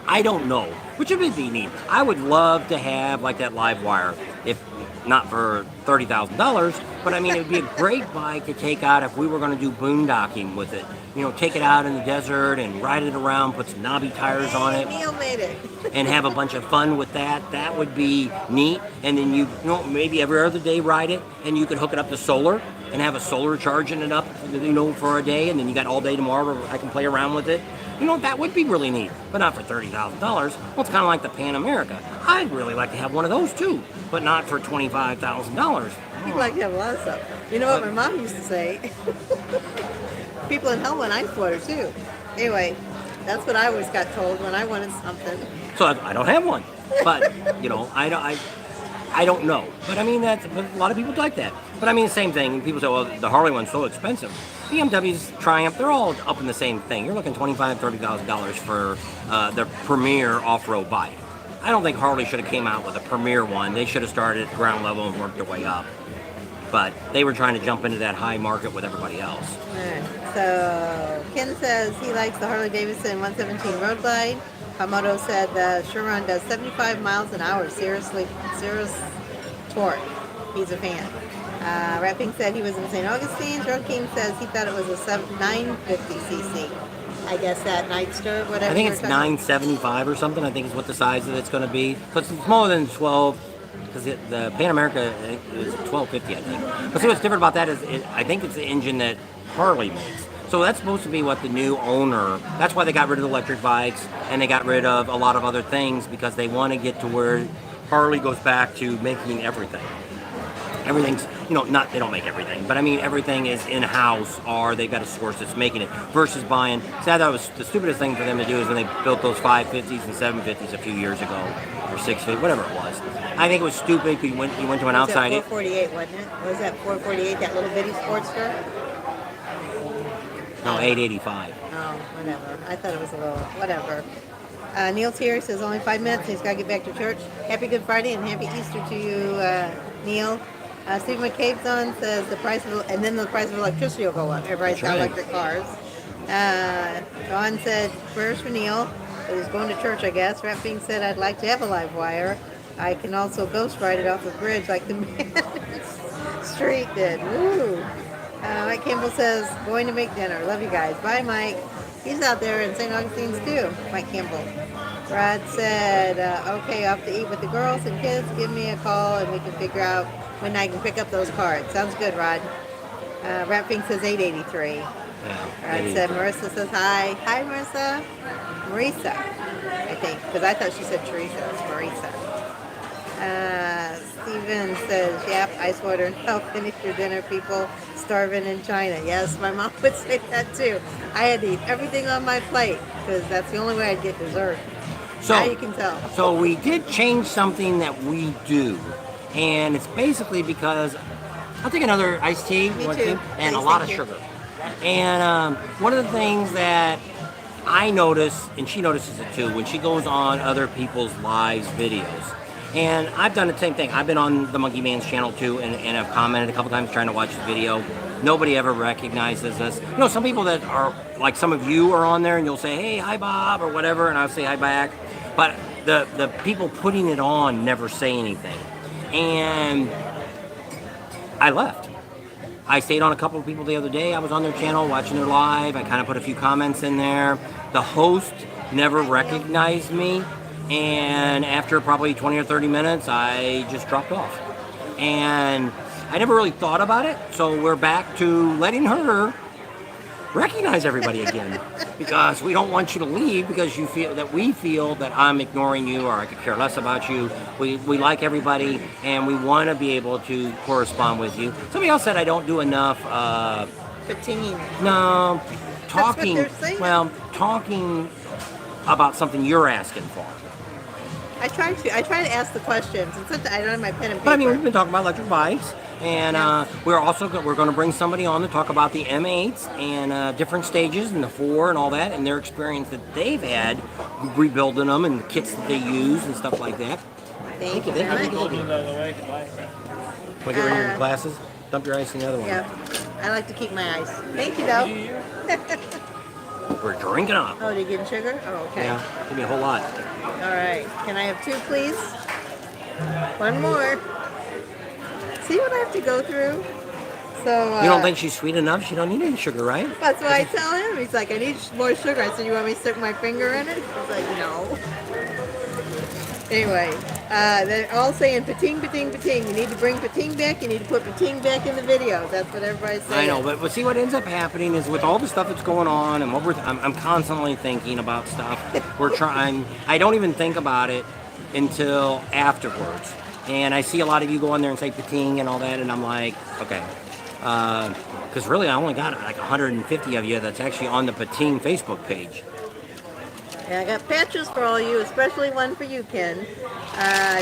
I don't know, which would be neat. I would love to have like that live wire, if not for $30,000, but I mean it would be a great bike to take out if we were going to do boondocking with it. Take it out in the desert and ride it around, put some knobby tires on it. Neil made it. And have a bunch of fun with that. That would be neat. And then maybe every other day ride it, and you could hook it up to solar and have a solar charging it up, for a day, and then you got all day tomorrow where I can play around with it. That would be really neat, but not for $30,000. Well, it's kind of like the Pan America. I'd really like to have one of those too, but not for $25,000. You'd like to have a lot of stuff. You know what my mom used to say? People in hell want ice water too. Anyway, that's what I always got told when I wanted something. So I don't have one, but I don't know. But I mean, but a lot of people like that. But I mean, the same thing. People say, well, the Harley one's so expensive. BMW's, Triumph, they're all up in the same thing. You're looking $25,000, $30,000 for the premier off-road bike. I don't think Harley should have came out with a premier one. They should have started at ground level and worked their way up. But they were trying to jump into that high market with everybody else. Right. So Ken says he likes the Harley-Davidson 117 road glide. Hamoto said the Chiron does 75 miles an hour. Serious torque. He's a fan. Rapping said he was in St. Augustine. Joe King says he thought it was a 950cc. I guess that Nightster, whatever. I think it's 975 or something. I think is what the size of it's going to be. So it's smaller than 12. Because the Pan America is 1250, I think. But see what's different about that is I think it's the engine that Harley makes. So that's supposed to be what the new owner. That's why they got rid of the electric bikes and they got rid of a lot of other things because they want to get to where Harley goes back to making everything. Everything's, not they don't make everything, but I mean everything is in-house or they've got a source that's making it versus buying. See, I thought it was the stupidest thing for them to do is when they built those 550s and 750s a few years ago or 650, whatever it was. I think it was stupid. You went to an outside. It was 448, wasn't it? Was that 448, that little bitty Sportster? No, 885. Oh, whatever. I thought it was a little, whatever. Neil's here, says only 5 minutes. He's got to get back to church. Happy Good Friday and happy Easter to you, Neil. Steve McCabe's on says the price of electricity will go up. Everybody's got electric cars. Dawn said prayers for Neil. He's going to church, I guess. Rapping said I'd like to have a live wire. I can also ghost ride it off the bridge like the man Street did. Woo! Mike Campbell says going to make dinner. Love you guys. Bye, Mike. He's out there in St. Augustine's too. Mike Campbell. Rod said, okay, off to eat with the girls and kids. Give me a call and we can figure out when I can pick up those cards. Sounds good, Rod. Rapping says 883. Yeah, Rod said, Marissa says hi. Hi, Marissa. Marisa, I think, because I thought she said Teresa. It's Marisa. Steven says, yep, ice water and help finish your dinner, people starving in China. Yes, my mom would say that too. I had to eat everything on my plate because that's the only way I'd get dessert. So, now you can tell. So we did change something that we do, and it's basically because I'll take another iced tea, Me too. and Please, a lot of thank you. sugar. And one of the things that I notice, and she notices it too, when she goes on other people's lives videos. And I've done the same thing. I've been on the Monkey Man's channel too, and I've commented a couple times trying to watch the video. Nobody ever recognizes us. Some people that are, like some of you are on there and you'll say, hey, hi Bob, or whatever, and I'll say hi back. But the people putting it on never say anything. And I left. I stayed on a couple of people the other day. I was on their channel watching their live. I kind of put a few comments in there. The host never recognized me. And after probably 20 or 30 minutes, I just dropped off. And I never really thought about it. So we're back to letting her recognize everybody again. Because we don't want you to leave because we feel that I'm ignoring you or I could care less about you. We like everybody and we want to be able to correspond with you. Somebody else said I don't do enough. Patinging. No, talking. That's what they're saying. Well, talking about something you're asking for. I try to ask the questions. And sometimes I don't have my pen and paper. But I mean, we've been talking about electric bikes, and we're going to bring somebody on to talk about the M8s and different stages and the 4 and all that, and their experience that they've had rebuilding them and the kits that they use and stuff like that. Thank you very much. Want to get rid of your glasses? Dump your ice in the other one. Yeah, I like to keep my ice. Thank you, though. We're drinking up. Oh, did you get sugar? Oh, okay. Yeah, give me a whole lot. All right. Can I have 2, please? One more. See what I have to go through? So you don't think she's sweet enough? She don't need any sugar, right? That's what I tell him. He's like, I need more sugar. I said, you want me to stick my finger in it? He's like, no. Anyway, they're all saying pating, pating, pating. You need to bring pating back. You need to put pating back in the video. That's what everybody's saying. I know, but see what ends up happening is with all the stuff that's going on and what I'm constantly thinking about stuff. We're trying. I don't even think about it until afterwards. And I see a lot of you go on there and say pating and all that, and I'm like, okay. Because really, I only got like 150 of you that's actually on the pating Facebook page. Yeah, I got patches for all you, especially one for you, Ken.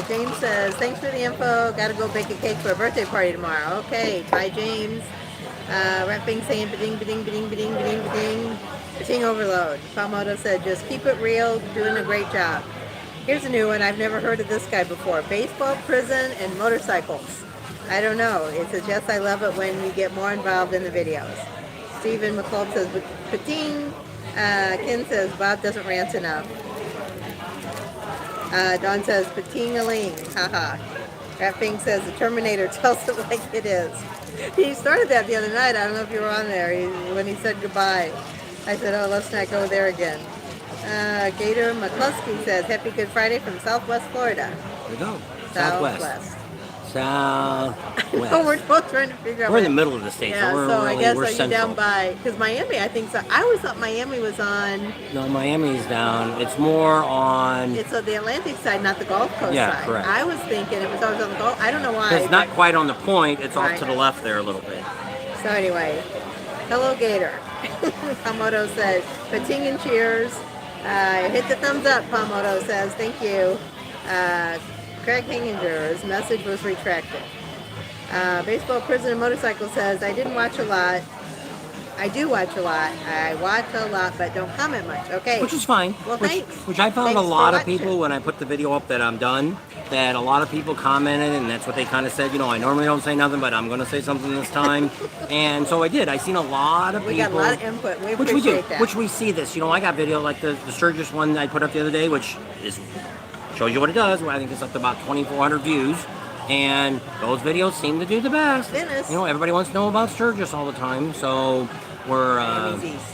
James says, thanks for the info. Got to go bake a cake for a birthday party tomorrow. Okay, bye, James. Rapping saying, ba-ding, ba-ding, ba-ding, ba-ding, ba-ding, ba-ding. Pating overload. Palmoto said, just keep it real, doing a great job. Here's a new one. I've never heard of this guy before. Baseball, prison, and motorcycles. I don't know. It says, yes, I love it when you get more involved in the videos. Stephen McCullough says, pating. Ken says, Bob doesn't rant enough. Don says, pating-a-ling. Haha. Rapping says the Terminator tells it like it is. He started that the other night. I don't know if you were on there when he said goodbye. I said, oh, let's not go there again. Gator McCluskey says, Happy Good Friday from Southwest Florida. There we go. Southwest. Southwest. No, we're both trying to figure out. We're in the middle of the state, Yeah, so we're so really, I guess we're are you central. down by, because Miami, I think so. I always thought Miami was on, No, Miami's down. It's more on. it's on the Atlantic side, not the Gulf Coast Yeah, side. correct. I was thinking it was always on the Gulf. I don't know why. It's not quite on the point. It's off Right. to the left there a little bit. So anyway, hello Gator. Pamoto says, Pating and cheers. Hit the thumbs up, Pamoto says. Thank you. Craig Hanginger's message was retracted. Baseball Prison Motorcycle says, I didn't watch a lot. I do watch a lot. I watch a lot, but don't comment much. Okay. Which is fine. Well, thanks. Which I found Thanks a lot for of people watching. when I put the video up that I'm done, that a lot of people commented, and that's what they kind of said. You know, I normally don't say nothing, but I'm going to say something this time. And so I did. I seen a lot of people. We got a lot of input. We Which we do. appreciate that. Which we see this. You know, I got video like the Sturgis one I put up the other day, which is shows you what it does. I think it's up to about 2,400 views. And those videos seem to do the best. Dennis. You know, everybody wants to know about Sturgis all the time. So we're Miami's East.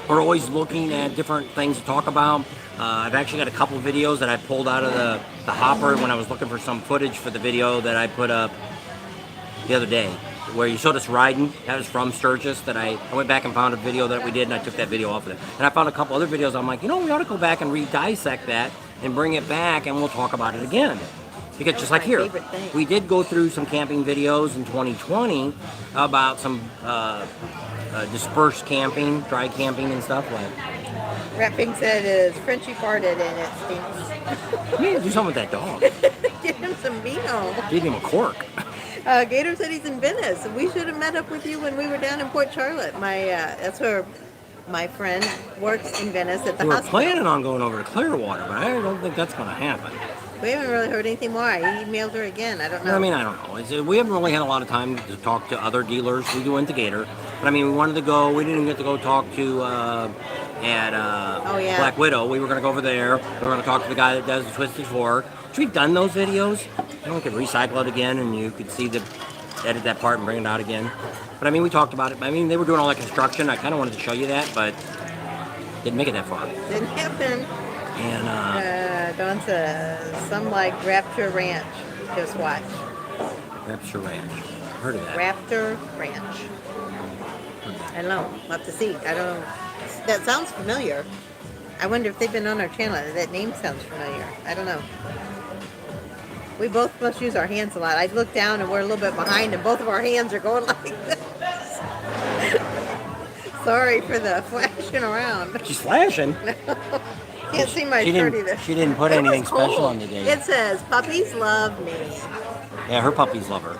we're always looking at different things to talk about. I've actually got a couple videos that I pulled out of the hopper when I was looking for some footage for the video that I put up the other day, where you showed us riding. That was from Sturgis. That I went back and found a video that we did, and I took that video off of it. And I found a couple other videos. I'm like, you know, we ought to go back and re-dissect that and bring it back, and we'll talk about it again. Because just like my here, favorite thing. we did go through some camping videos in 2020 about some dispersed camping, dry camping and stuff like. Rapping said is Frenchie farted and it stinks. You need to do something with that dog. Get him some vino. Give him a cork. Gator said he's in Venice. We should have met up with you when we were down in Port Charlotte. That's where my friend works in Venice at the We were hospital. planning on going over to Clearwater, but I don't think that's going to happen. We haven't really heard anything more. I emailed her again. I don't know. I mean, I don't know. We haven't really had a lot of time to talk to other dealers. We went to Gator, but I mean, we wanted to go. We didn't get to go talk to Oh, yeah. Black Widow. We were going to go over there. We were going to talk to the guy that does the Twisted Fork. So we've done those videos. You know, we could recycle it again, and you could see edit that part and bring it out again. But I mean, we talked about it. I mean, they were doing all that construction. I kind of wanted to show you that, but didn't make it that far. Didn't happen. And Dawn says, some like Raptor Ranch. Just watch. Rapture Ranch. Heard of that? Raptor Ranch. I don't know. We'll have to see. I don't know. That sounds familiar. I wonder if they've been on our channel. That name sounds familiar. I don't know. We both must use our hands a lot. I look down and we're a little bit behind and both of our hands are going like this. Sorry for the flashing around. She's flashing. Can't see my She shirt didn't- either. she didn't put It was anything special cold. on today. It says, puppies love me. Yeah, her puppies love her.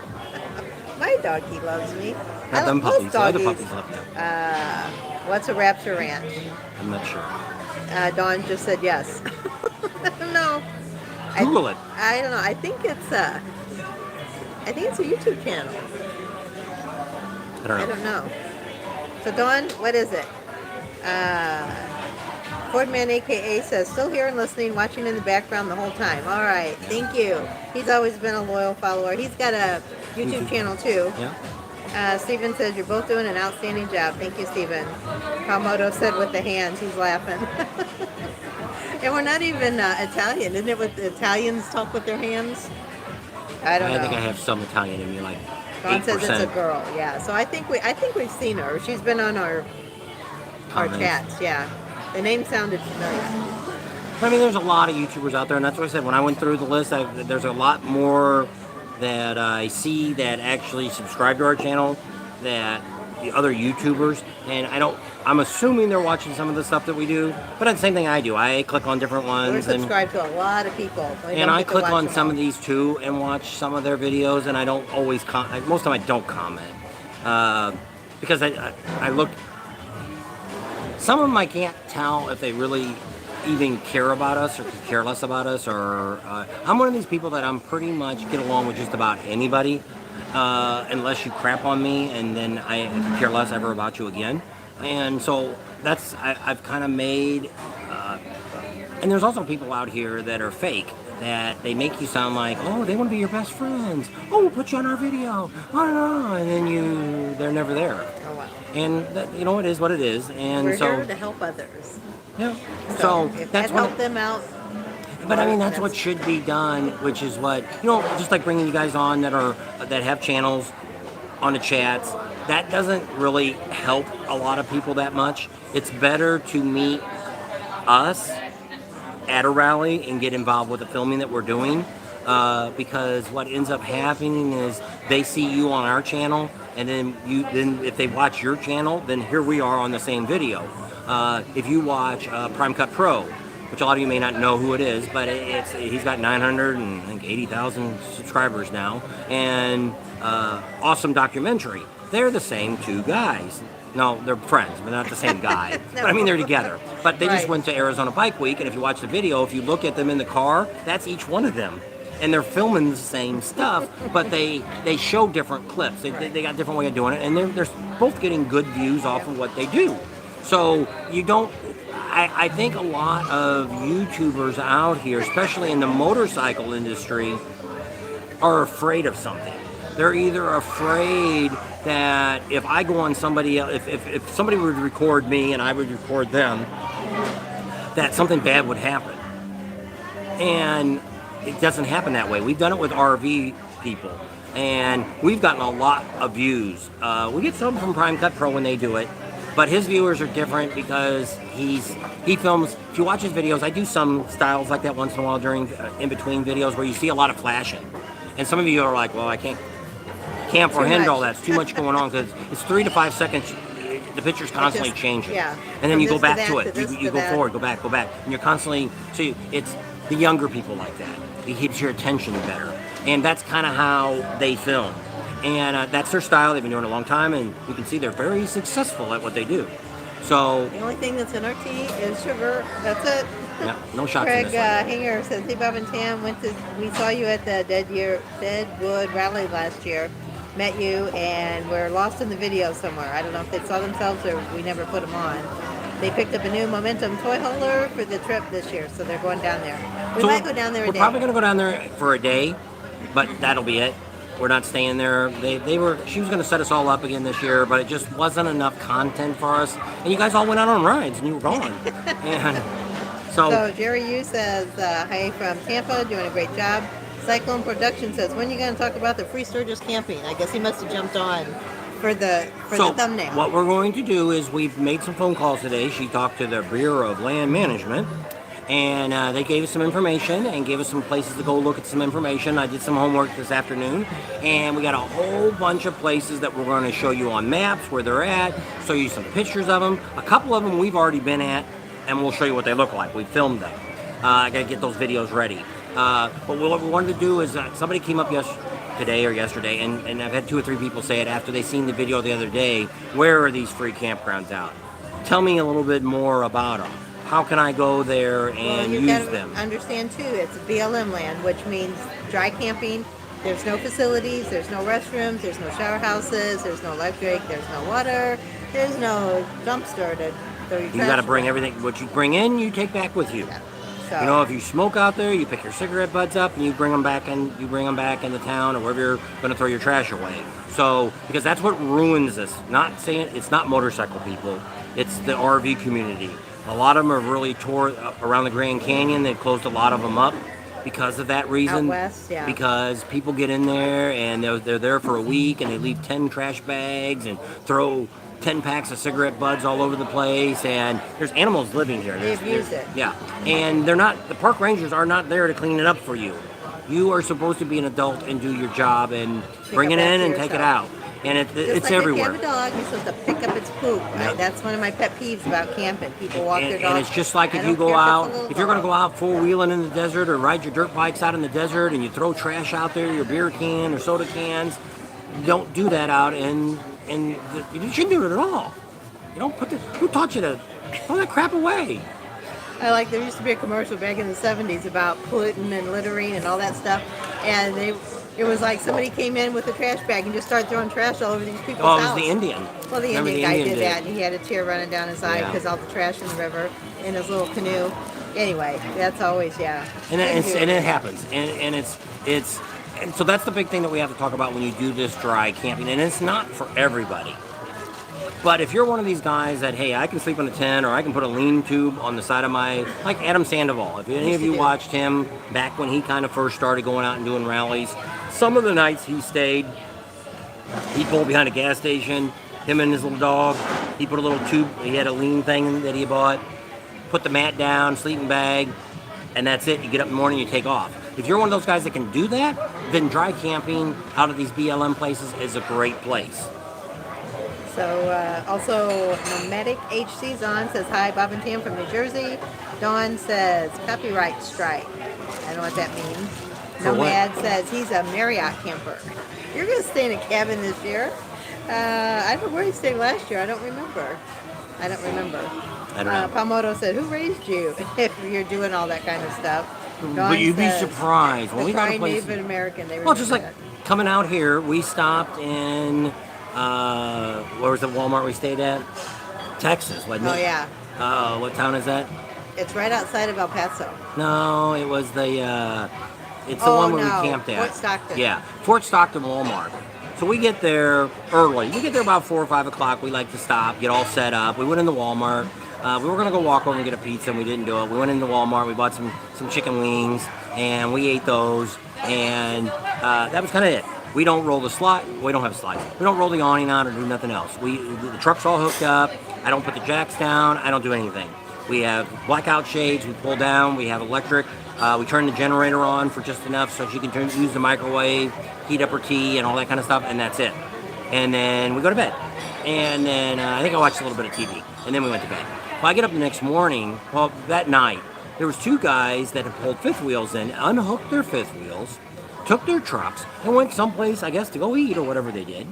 My doggy loves me. Not them most puppies. The other doggies- puppies love them. What's a Raptor Ranch? I'm not sure. Dawn just said yes. I don't know. Google it. I don't know. I think it's a YouTube channel. I don't know. I don't know. So Dawn, what is it? Fordman AKA says, still here and listening, watching in the background the whole time. All right, thank you. He's always been a loyal follower. He's got a YouTube channel too. Yeah. Steven says, you're both doing an outstanding job. Thank you, Steven. Kamoto said with the hands. He's laughing. And we're not even Italian. Isn't it what the Italians talk with their hands? I don't know. I think I have some Italian in me, like Dawn 8%. says it's a girl. Yeah. So I think we've seen her. She's been on our Comments. chats. Yeah. The name sounded familiar. I mean, there's a lot of YouTubers out there, and that's what I said. When I went through the list, there's a lot more that I see that actually subscribe to our channel that the other YouTubers, and I'm assuming they're watching some of the stuff that we do, but it's the same thing I do. I click on different We're ones, and subscribed to a lot of people. and I click on some of these too and watch some of their videos, and I don't always most of the time I don't comment because I look. Some of them I can't tell if they really even care about us or could care less about us, or I'm one of these people that I'm pretty much get along with just about anybody unless you crap on me, and then I could care less ever about you again. And so I've kind of made and there's also people out here that are fake that they make you sound like, oh, they want to be your best friends. Oh, we'll put you on our video. Oh, no, and then they're never there. Oh, wow. And you know, it is what it is. And We're so here to help others. yeah. So So if that's that what. help them out. But I mean, that's what should be done, which is what, you know, just like bringing you guys on that have channels on the chats. That doesn't really help a lot of people that much. It's better to meet us at a rally and get involved with the filming that we're doing, because what ends up happening is they see you on our channel, and then if they watch your channel, then here we are on the same video. If you watch Prime Cut Pro, which a lot of you may not know who it is, but he's got 980,000 subscribers now, and awesome documentary. They're the same two guys. No, they're friends, but not the same guy. No. But I mean, they're together. But they just Right. went to Arizona Bike Week, and if you watch the video, if you look at them in the car, that's each one of them. And they're filming the same stuff, but they show different clips. They got a different way of doing it, and they're both getting good views off of what they do. So you don't... I think a lot of YouTubers out here, especially in the motorcycle industry, are afraid of something. They're either afraid that if I go on somebody else, if somebody would record me and I would record them, that something bad would happen. And it doesn't happen that way. We've done it with RV people, and we've gotten a lot of views. We get some from Prime Cut Pro when they do it, but his viewers are different because he films. If you watch his videos, I do some styles like that once in a while during in between videos where you see a lot of flashing, and some of you are like, well, I can't comprehend all that. It's too much going on because it's 3 to 5 seconds. The picture's constantly changing. Yeah. And then From you go this back to to that, it. to this You to go that. forward, go back, and you're constantly. So it's the younger people like that. It keeps your attention better, and that's kind of how they film. And that's their style. They've been doing it a long time, and you can see they're very successful at what they do. So The only thing that's in our tea is sugar. That's it. yeah, no shots Craig in this one. Hanger says, "Hey Bob and Tam, we saw you at the Deadwood Rally last year. Met you, and we're lost in the video somewhere. I don't know if they saw themselves or we never put them on. They picked up a new Momentum toy hauler for the trip this year, so they're going down there. We So might go down there a We're day. probably going to go down there for a day, but that'll be it. We're not staying there. She was going to set us all up again this year, but it just wasn't enough content for us. And you guys all went out on rides, and you were gone. And So Jerry Yu says, hi from Tampa, doing a great job. Cyclone Production says, when are you going to talk about the free Sturgis camping? I guess he must have jumped on for the thumbnail. What we're going to do is we've made some phone calls today. She talked to the Bureau of Land Management, and they gave us some information and gave us some places to go look at some information. I did some homework this afternoon, and we got a whole bunch of places that we're going to show you on maps where they're at, show you some pictures of them. A couple of them we've already been at, and we'll show you what they look like. We filmed them. I got to get those videos ready. But what we wanted to do is somebody came up yesterday, and I've had 2 or 3 people say it after they seen the video the other day. Where are these free campgrounds out? Tell me a little bit more about them. How can I go there and you use gotta them? understand too, it's BLM land, which means dry camping. There's no facilities, there's no restrooms, there's no shower houses, there's no electric, there's no water, there's no dumpster to throw your You trash got to bring away. everything. What you bring in, you take back with you. Yeah. So, You know, if you smoke out there, you pick your cigarette butts up and you bring them back into town or wherever you're going to throw your trash away. So, because that's what ruins us. Not saying it's not motorcycle people, it's the RV community. A lot of them are really tore around the Grand Canyon. They've closed a lot of them up because of that reason. Out west, yeah. Because people get in there and they're there for a week and they leave 10 trash bags and throw 10 packs of cigarette butts all over the place, and there's animals living here. They abuse it. Yeah, and the park rangers are not there to clean it up for you. You are supposed to be an adult and do your job and bring it up in after and take it out. yourself. And Just it's like everywhere. If you have a dog, you're supposed to pick up its poop. Yep. That's one of my pet peeves about camping. People walk their dogs. And it's just like I if you don't go care it's a out, little if you're going to dog. go out four-wheeling in the desert or ride your dirt bikes out in the desert and you throw trash out there, your beer can or soda cans, don't do that out you shouldn't do it at all. You don't who taught you to throw that crap away? There used to be a commercial back in the 70s about polluting and littering and all that stuff. And it was like somebody came in with a trash bag and just started throwing trash all over these people's Oh, it was house. the Indian. Well, the Remember Indian guy Indian did that, and he had a tear running down his eye Yeah. because all the trash in the river in his little canoe. Anyway, that's always, yeah. And it happens, and so that's the big thing that we have to talk about when you do this dry camping, and it's not for everybody. But if you're one of these guys that, hey, I can sleep in a tent, or I can put a lean tube on the side of my, like Adam Sandoval. If any of you watched him back when he kind of first started going out and doing rallies, some of the nights he stayed, he pulled behind a gas station, him and his little dog. He put a little tube, he had a lean thing that he bought, put the mat down, sleeping bag, and that's it. You get up in the morning, you take off. If you're one of those guys that can do that, then dry camping out of these BLM places is a great place. So also Nomadic HC's on says, hi, Bob and Tam from New Jersey. Dawn says, copyright strike. I don't know what that means. Nomad says he's a Marriott camper. You're going to stay in a cabin this year? I don't know where he stayed last year. I don't remember. I don't know. Palmoto said, who raised you if you're doing all that kind of stuff? Dawn But you'd be says, surprised. When we go to places, Native American. They well, just like that. coming out here, we stopped in, where was the Walmart we stayed at? Texas, wasn't it? Oh, yeah. What town is that? It's right outside of El Paso. No, it was the, it's the one where we camped at. Fort Stockton. Yeah, Fort Stockton Walmart. So we get there early. We get there about 4 or 5 o'clock. We like to stop, get all set up. We went into Walmart. We were going to go walk over and get a pizza, and we didn't do it. We went into Walmart. We bought some chicken wings, and we ate those. And that was kind of it. We don't roll the slide. We don't have slides. We don't roll the awning on or do nothing else. The truck's all hooked up. I don't put the jacks down. I don't do anything. We have blackout shades. We pull down. We have electric. We turn the generator on for just enough so she can use the microwave, heat up her tea, and all that kind of stuff, and that's it. And then we go to bed. And then I think I watched a little bit of TV, and then we went to bed. Well, I get up the next morning. Well, that night, there was 2 guys that had pulled fifth wheels in, unhooked their fifth wheels, took their trucks, and went someplace, I guess, to go eat or whatever they did.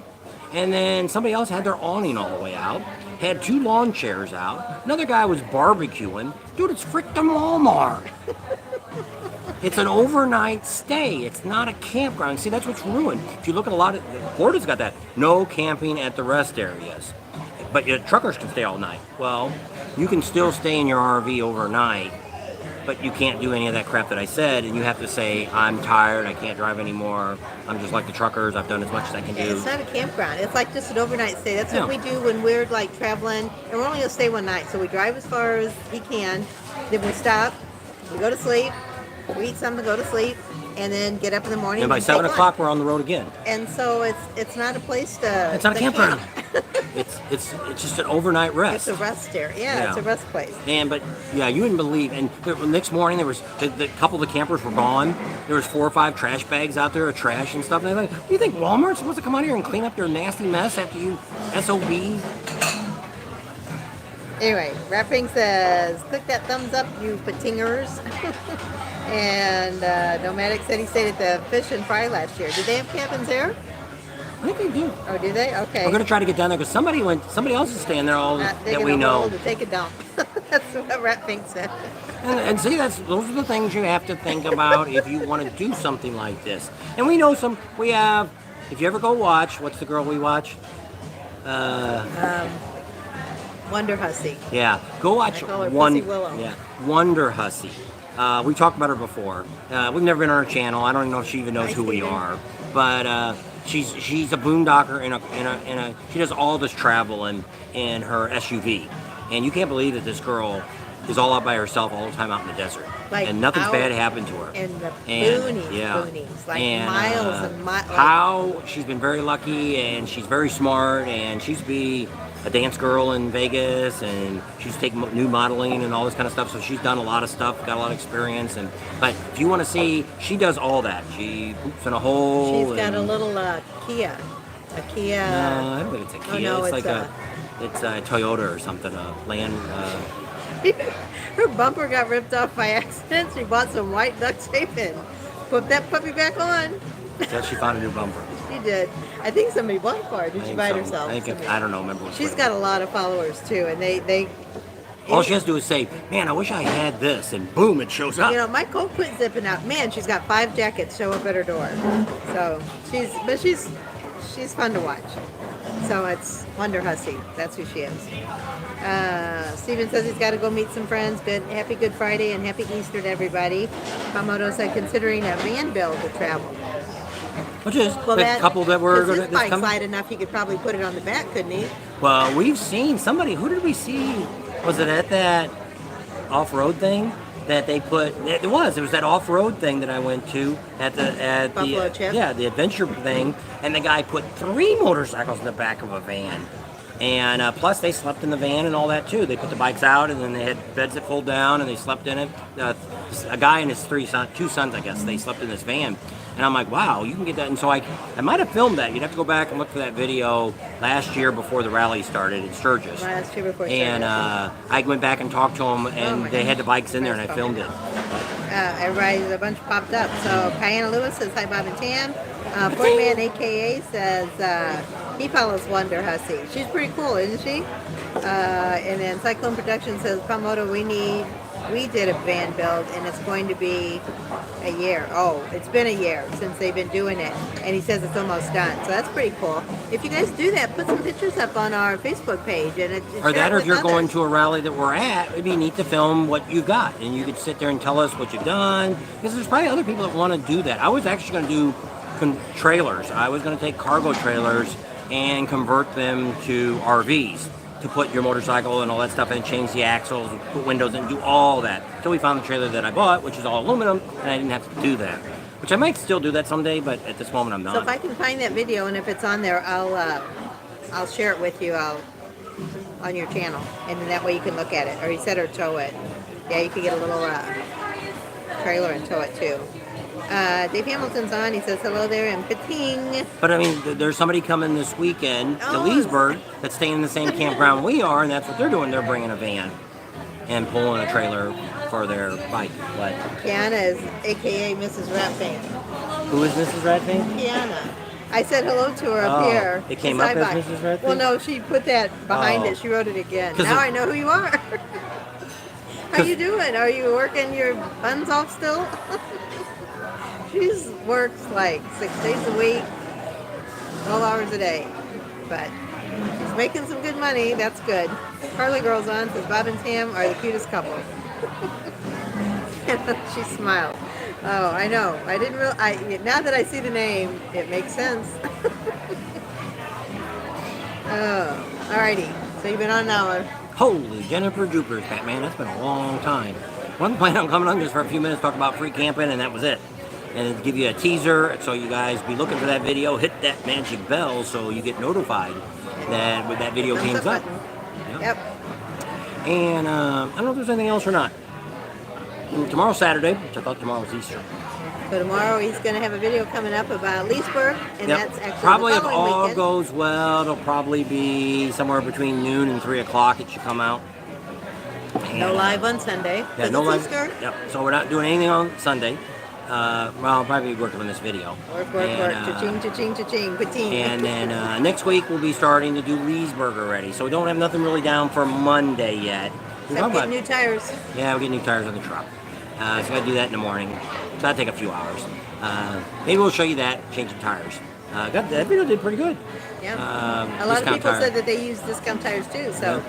And then somebody else had their awning all the way out, had 2 lawn chairs out. Another guy was barbecuing. Dude, it's frickin' Walmart. It's an overnight stay. It's not a campground. See, that's what's ruined. If you look at a lot of, Florida's got that. No camping at the rest areas. But truckers can stay all night. Well, you can still stay in your RV overnight, but you can't do any of that crap that I said, and you have to say, I'm tired, I can't drive anymore, I'm just like the truckers, I've done as much as I can do. It's not a campground. It's like just an overnight stay. That's what we do when we're like traveling, and we're only going to stay one night. So we drive as far as he can, then we stop, we go to sleep, we eat something, go to sleep, and then get up in the morning. And by 7 o'clock, we're on the road again. And so it's not a place to... It's not a campground. It's just an overnight rest. It's a rest area. Yeah, it's a rest place. But you wouldn't believe. And the next morning, there was the couple of the campers were gone. There was 4 or 5 trash bags out there of trash and stuff. And they're like, do you think Walmart's supposed to come out here and clean up your nasty mess after you SOB? Anyway, Rapping says, click that thumbs up, you patingers. And Nomadic said he stayed at the Fish and Fry last year. Did they have cabins there? I think they do. Oh, do they? Okay. We're gonna try to get down there because somebody else is staying there that we know. To take a dump. That's what Rapping said. And see, those are the things you have to think about if you want to do something like this. And we know we have, if you ever go watch, what's the girl we watch? Wonder Hussy. Yeah, go watch Pussy Willow. Yeah, Wonder Hussy. We talked about her before. We've never been on her channel. I don't even know if she even knows who we are. But she's a boondocker she does all this travel in her SUV, and you can't believe that this girl is all out by herself all the time out in the desert, and nothing's bad happened to her. In the boonies, like miles and miles. How she's been very lucky, and she's very smart, and she used to be a dance girl in Vegas, and she's taking new modeling and all this kind of stuff. So she's done a lot of stuff, got a lot of experience. But if you want to see, she does all that. She poops in a hole. She's got a little Kia. A Kia. No, I don't think it's a Kia. Oh, no, it's a Toyota or something. A Land. Her bumper got ripped off by accident. She bought some white duct tape and put that puppy back on. Until she found a new bumper. She did. I think somebody bought it for her. Did she buy it herself? I don't know. Remember what she's got a lot of followers too, and they all she has to do is say, "Man, I wish I had this," and boom, it shows up. You know, my coat quit zipping out. Man, she's got 5 jackets show up at her door. So she's fun to watch. So it's Wonder Hussy. That's who she is. Steven says he's got to go meet some friends. Happy Good Friday and Happy Easter to everybody. Mamoto said considering a van build to travel. Which is a couple that were going to... His bike's light enough, he could probably put it on the back, couldn't he? Well, we've seen somebody... Who did we see? Was it at that off-road thing that they put... It was that off-road thing that I went to at Buffalo the... Chip? Yeah, the adventure thing. And the guy put 3 motorcycles in the back of a van. And plus, they slept in the van and all that, too. They put the bikes out, and then they had beds that fold down, and they slept in it. A guy and his 2 sons, I guess, they slept in this van. And I'm like, wow, you can get that. And so I might have filmed that. You'd have to go back and look for that video last year before the rally started in Sturgis. Last year before Sturgis. And I went back and talked to them, and they had the bikes in there, and I filmed it. Everybody's a bunch popped up. So Kiana Lewis says, hi, Bob and Tam. Portman, a.k.a. says, he follows Wonder Hussy. She's pretty cool, isn't she? And then Cyclone Production says, Pamoto, we did a van build, and it's going to be a year. Oh, it's been a year since they've been doing it, and he says it's almost done. So that's pretty cool. If you guys do that, put some pictures up on our Facebook page, and or if you're going to a rally that we're at, it'd be neat to film what you got, and you could sit there and tell us what you've done, because there's probably other people that want to do that. I was actually going to do trailers. I was going to take cargo trailers and convert them to RVs, to put your motorcycle and all that stuff and change the axles, and put windows and do all that. So we found the trailer that I bought, which is all aluminum, and I didn't have to do that. Which I might still do that someday, but at this moment I'm not. So if I can find that video, and if it's on there, I'll share it with you on your channel, and then that way you can look at it. Or he said, or tow it. Yeah, you could get a little trailer and tow it too. Dave Hamilton's on. He says hello there in Pating. But I mean, there's somebody coming this weekend to Leesburg that's staying in the same campground we are, and that's what they're doing. They're bringing a van and pulling a trailer for their bike. But Kiana is a.k.a. Mrs. Ratfan. Who is Mrs. Ratfan? Kiana. I said hello to her up here. It came up as Mrs. Ratfan? Well, no, she put that behind it. She wrote it again. Now I know who you are. How you doing? Are you working your buns off still? She works like 6 days a week, 12 hours a day, but she's making some good money. That's good. Harley Girl's on says Bob and Tam are the cutest couple. She smiled. Oh, I know. I didn't really. Now that I see the name, it makes sense. Oh, alrighty. So you've been on an hour. Holy Jennifer Jupers, Batman. That's been a long time. One plan on coming on just for a few minutes, talk about free camping, and that was it. And it'll give you a teaser, so you guys be looking for that video. Hit that magic bell so you get notified that when that video comes up. Yep. And I don't know if there's anything else or not. Tomorrow's Saturday, which I thought tomorrow was Easter. So tomorrow he's going to have a video coming up about Leesburg, and that's actually probably, the if following all weekend. goes well, it'll probably be somewhere between noon and 3 o'clock. It should come out. And, no live on Sunday. Yeah, no live. Easter. Yep. So we're not doing anything on Sunday. Well, I'll probably be working on this video. Work. Cha-ching, cha-ching, cha-ching, pa-ting. And then next week we'll be starting to do Leesburg already. So we don't have nothing really down for Monday yet. Except get new tires. Yeah, we'll get new tires on the truck. So I got to do that in the morning. So that'll take a few hours. Maybe we'll show you that, changing tires. That video did pretty good. Yeah. A lot of people said that they use discount tires too. So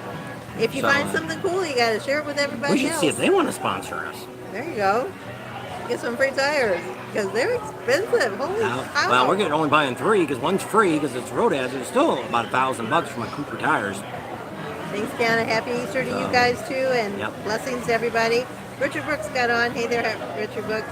if you find something cool, you got to share it with everybody else. We should see if they want to sponsor us. There you go. Get some free tires because they're expensive. Holy cow. Well, we're only buying 3 because one's free because it's road hazard. It's still about $1,000 for my Cooper tires. Thanks, Kiana. Happy Easter to you guys too, and blessings to everybody. Richard Brooks got on. Hey there, Richard Brooks.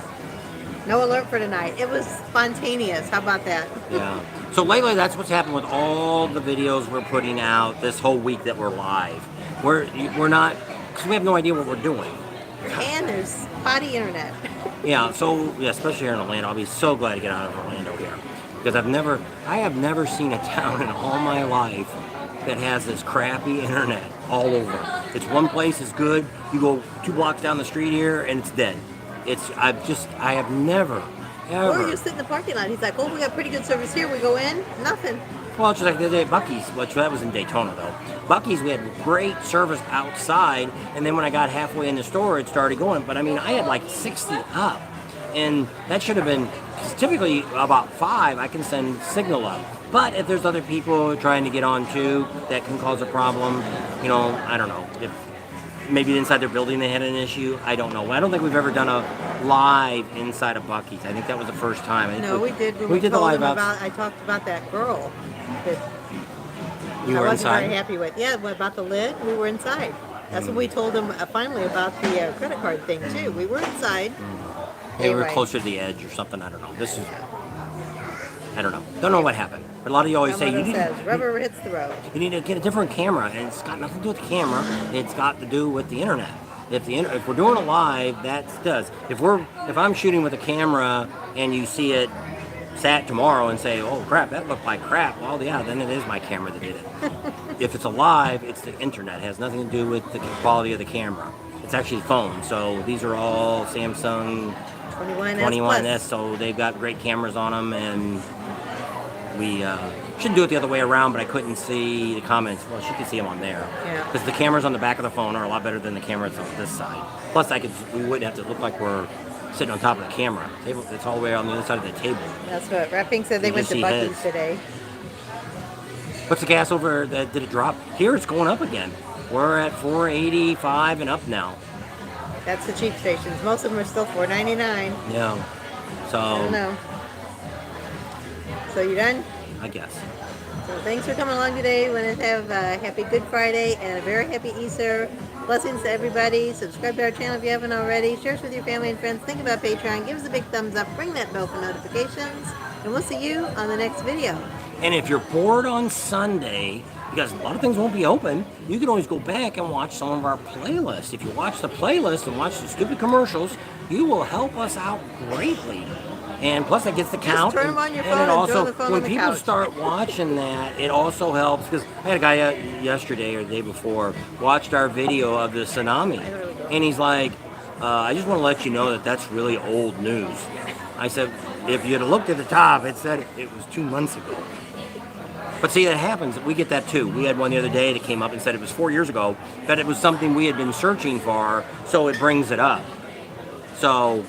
No alert for tonight. It was spontaneous. How about that? Yeah. So lately, that's what's happened with all the videos we're putting out this whole week that we're live. We're not, because we have no idea what we're doing. And there's spotty internet. Yeah, so especially here in Orlando, I'll be so glad to get out of Orlando here, because I have never seen a town in all my life that has this crappy internet all over. It's one place is good. You go 2 blocks down the street here and it's dead. I have never, ever. Or you sit in the parking lot. He's like, oh, we got pretty good service here. We go in, nothing. Well, it's just like the other day at Buc-ee's, which that was in Daytona though. Buc-ee's, we had great service outside, and then when I got halfway in the store, it started going. But I mean, I had like 60 up. And that should have been, 'cause typically about 5, I can send signal up. But if there's other people trying to get on too, that can cause a problem. I don't know. If maybe inside their building they had an issue, I don't know. I don't think we've ever done a live inside of Buc-ee's. I think that was the first time. I think No, we did. We did the live I talked about that girl that You I were wasn't inside? very happy with. Yeah, about the lid, we were inside. That's when we told them finally about the credit card thing too. We were inside. Maybe we were Anyway. closer to the edge or something. I don't know. I don't know. Don't know what happened. But a lot of you always say Someone says rubber hits the road. you need to get a different camera, and it's got nothing to do with the camera. It's got to do with the internet. If we're doing a live, that does. If I'm shooting with a camera and you see it sat tomorrow and say, oh crap, that looked like crap. Well, yeah, then it is my camera that did it. If it's a live, it's the internet. It has nothing to do with the quality of the camera. It's actually phone. So these are all Samsung 21S, so they've got great cameras on them, and we shouldn't do it the other way around, but I couldn't see the comments. Well, she could see them on there. Yeah. Because the cameras on the back of the phone are a lot better than the cameras on this side. Plus, we wouldn't have to look like we're sitting on top of the camera. It's all the way on the other side of the table. That's what Rapping said. They You went to just see Buc-ee's heads. today. What's the gas over? Did it drop? Here it's going up again. We're at 485 and up now. That's the cheap stations. Most of them are still $4.99. Yeah. So I don't know. So you done? I guess. So thanks for coming along today. We want to have a happy Good Friday and a very happy Easter. Blessings to everybody. Subscribe to our channel if you haven't already. Share us with your family and friends. Think about Patreon. Give us a big thumbs up. Ring that bell for notifications. And we'll see you on the next video. And if you're bored on Sunday, because a lot of things won't be open, you can always go back and watch some of our playlists. If you watch the playlist and watch the stupid commercials, you will help us out greatly. And plus, that gets the count. turn them on your and phone it and also, join the phone when on the people couch. start watching that, it also helps. Because I had a guy yesterday or the day before watched our video of the tsunami, and he's like, "I just want to let you know that that's really old news." I said, "If you'd have looked at the top, it said it was 2 months ago." But see, that happens. We get that too. We had one the other day that came up and said it was 4 years ago, but it was something we had been searching for, so it brings it up. So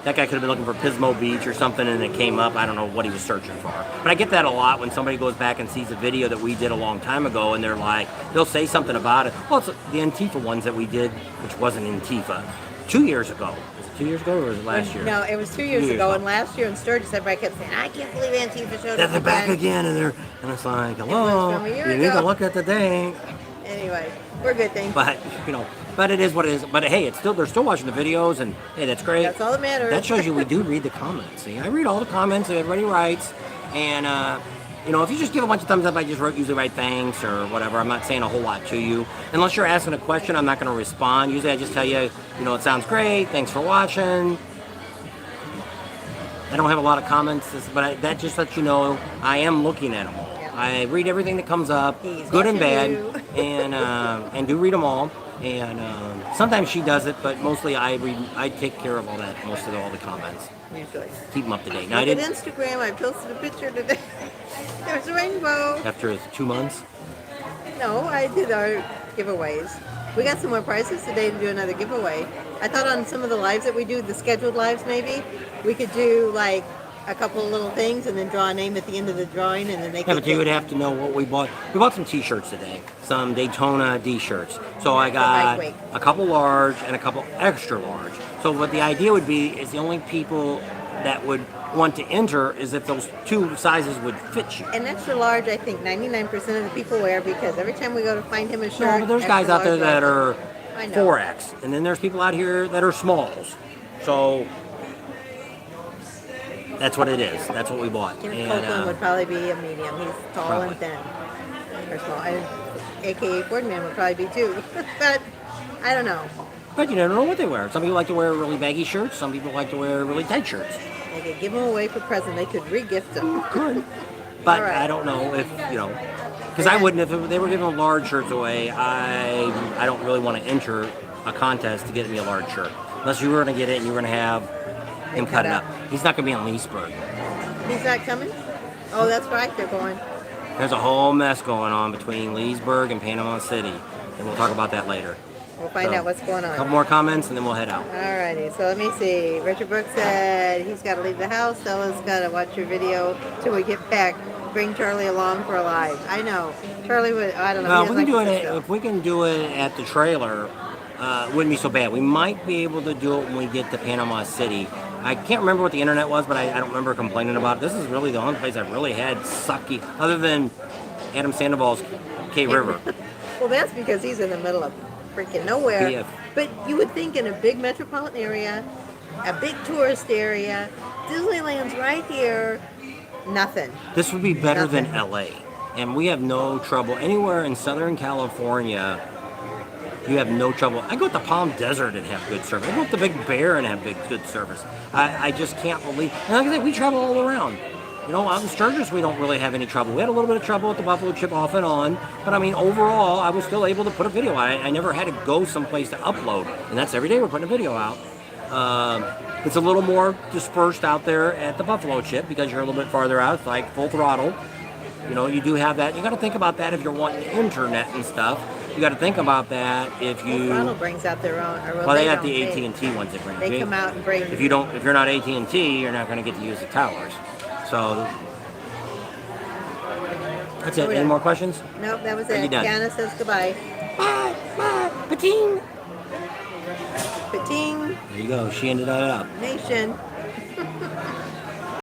that guy could have been looking for Pismo Beach or something, and it came up. I don't know what he was searching for. But I get that a lot when somebody goes back and sees a video that we did a long time ago, and they'll say something about it. Well, it's the Antifa ones that we did, which wasn't Antifa, 2 years ago. Was it 2 years ago, or was it last year? No, it was 2 years ago. And last year in Sturgis, everybody kept saying, I can't believe Antifa showed up They're back again, and it's like, hello, from a year you need to ago. look at the date. Anyway, we're good, thanks. But it is what it is. But hey, they're still watching the videos, and hey, that's great. That's all that matters. That shows you we do read the comments. See, I read all the comments that everybody writes, and if you just give a bunch of thumbs up, I just usually write thanks or whatever. I'm not saying a whole lot to you. Unless you're asking a question, I'm not going to respond. Usually I just tell you, it sounds great. Thanks for watching. I don't have a lot of comments, but that just lets you know I am looking at them all. Yeah. I read everything that comes up, He's good and bad, watching you. and do read them all. And sometimes she does it, but mostly I take care of all the comments. Usually. Keep them up to date. Now, Look at Instagram, I posted a picture today. There's a rainbow. after 2 months, No, I did our giveaways. We got some more prizes today to do another giveaway. I thought on some of the lives that we do, the scheduled lives maybe, we could do like a couple of little things and then draw a name at the end of the drawing, and then they yeah, could but you would have to know what we bought. We bought some T-shirts today, some Daytona D-shirts. So I got lightweight. a couple large and a couple extra large. So what the idea would be is the only people that would want to enter is if those two sizes would fit you. An extra large, I think 99% of the people wear, because every time we go to find him a shirt, No, but there's guys extra out there large that wear. are I know. 4X, and then there's people out here that are smalls. So that's what it is. That's what we bought. Kenneth And, Copeland would probably be a medium. He's tall Probably. and thin. Or small. And AKA Fordman would probably be too. But I don't know. but you never know what they wear. Some people like to wear really baggy shirts. Some people like to wear really tight shirts. They could give them away for present. They could re-gift them. Good. But All right. I don't know if, because I wouldn't, if they were giving large shirts away, I don't really want to enter a contest to get me a large shirt. Unless you were going to get it and you were going to have him cut it up. He's not going to be in Leesburg. He's not coming? Oh, that's right. They're going. There's a whole mess going on between Leesburg and Panama City, and we'll talk about that later. We'll find out what's going A couple on. more comments and then we'll head out. Alrighty, so let me see. Richard Brooks said he's got to leave the house. Stella's got to watch your video till we get back. Bring Charlie along for a ride. I know. Charlie would, I don't know. Well, he if we can doesn't do like it, to sit if we can do it at the trailer, it wouldn't be so bad. We might be able to do it when we get to Panama City. I can't remember what the internet was, but I don't remember complaining about it. This is really the only place I've really had sucky, other than Adam Sandoval's K River. Well, that's because he's in the middle of freaking nowhere. Yeah. But you would think in a big metropolitan area, a big tourist area, Disneyland's right here, nothing. This would be better than Nothing. LA. And we have no trouble. Anywhere in Southern California, you have no trouble. I go to Palm Desert and have good service. I go to the Big Bear and have good service. I just can't believe. And like I said, we travel all around. You know, out in Sturgis, we don't really have any trouble. We had a little bit of trouble with the Buffalo Chip off and on. But I mean, overall, I was still able to put a video. I never had to go someplace to upload. And that's every day we're putting a video out. It's a little more dispersed out there at the Buffalo Chip because you're a little bit farther out. It's like full throttle. You know, you do have that. You got to think about that if you're wanting internet and stuff. You got to think about that if you. Toronto brings out their own. Or Well, they have don't. the AT&T ones that bring. They come out and bring. If you're not AT&T, you're not going to get to use the towers. So that's it. Any more questions? Nope, that was Are you it. done? Kiana says goodbye. Bye, bye, pating. Pating There you go. She ended that up. Nation.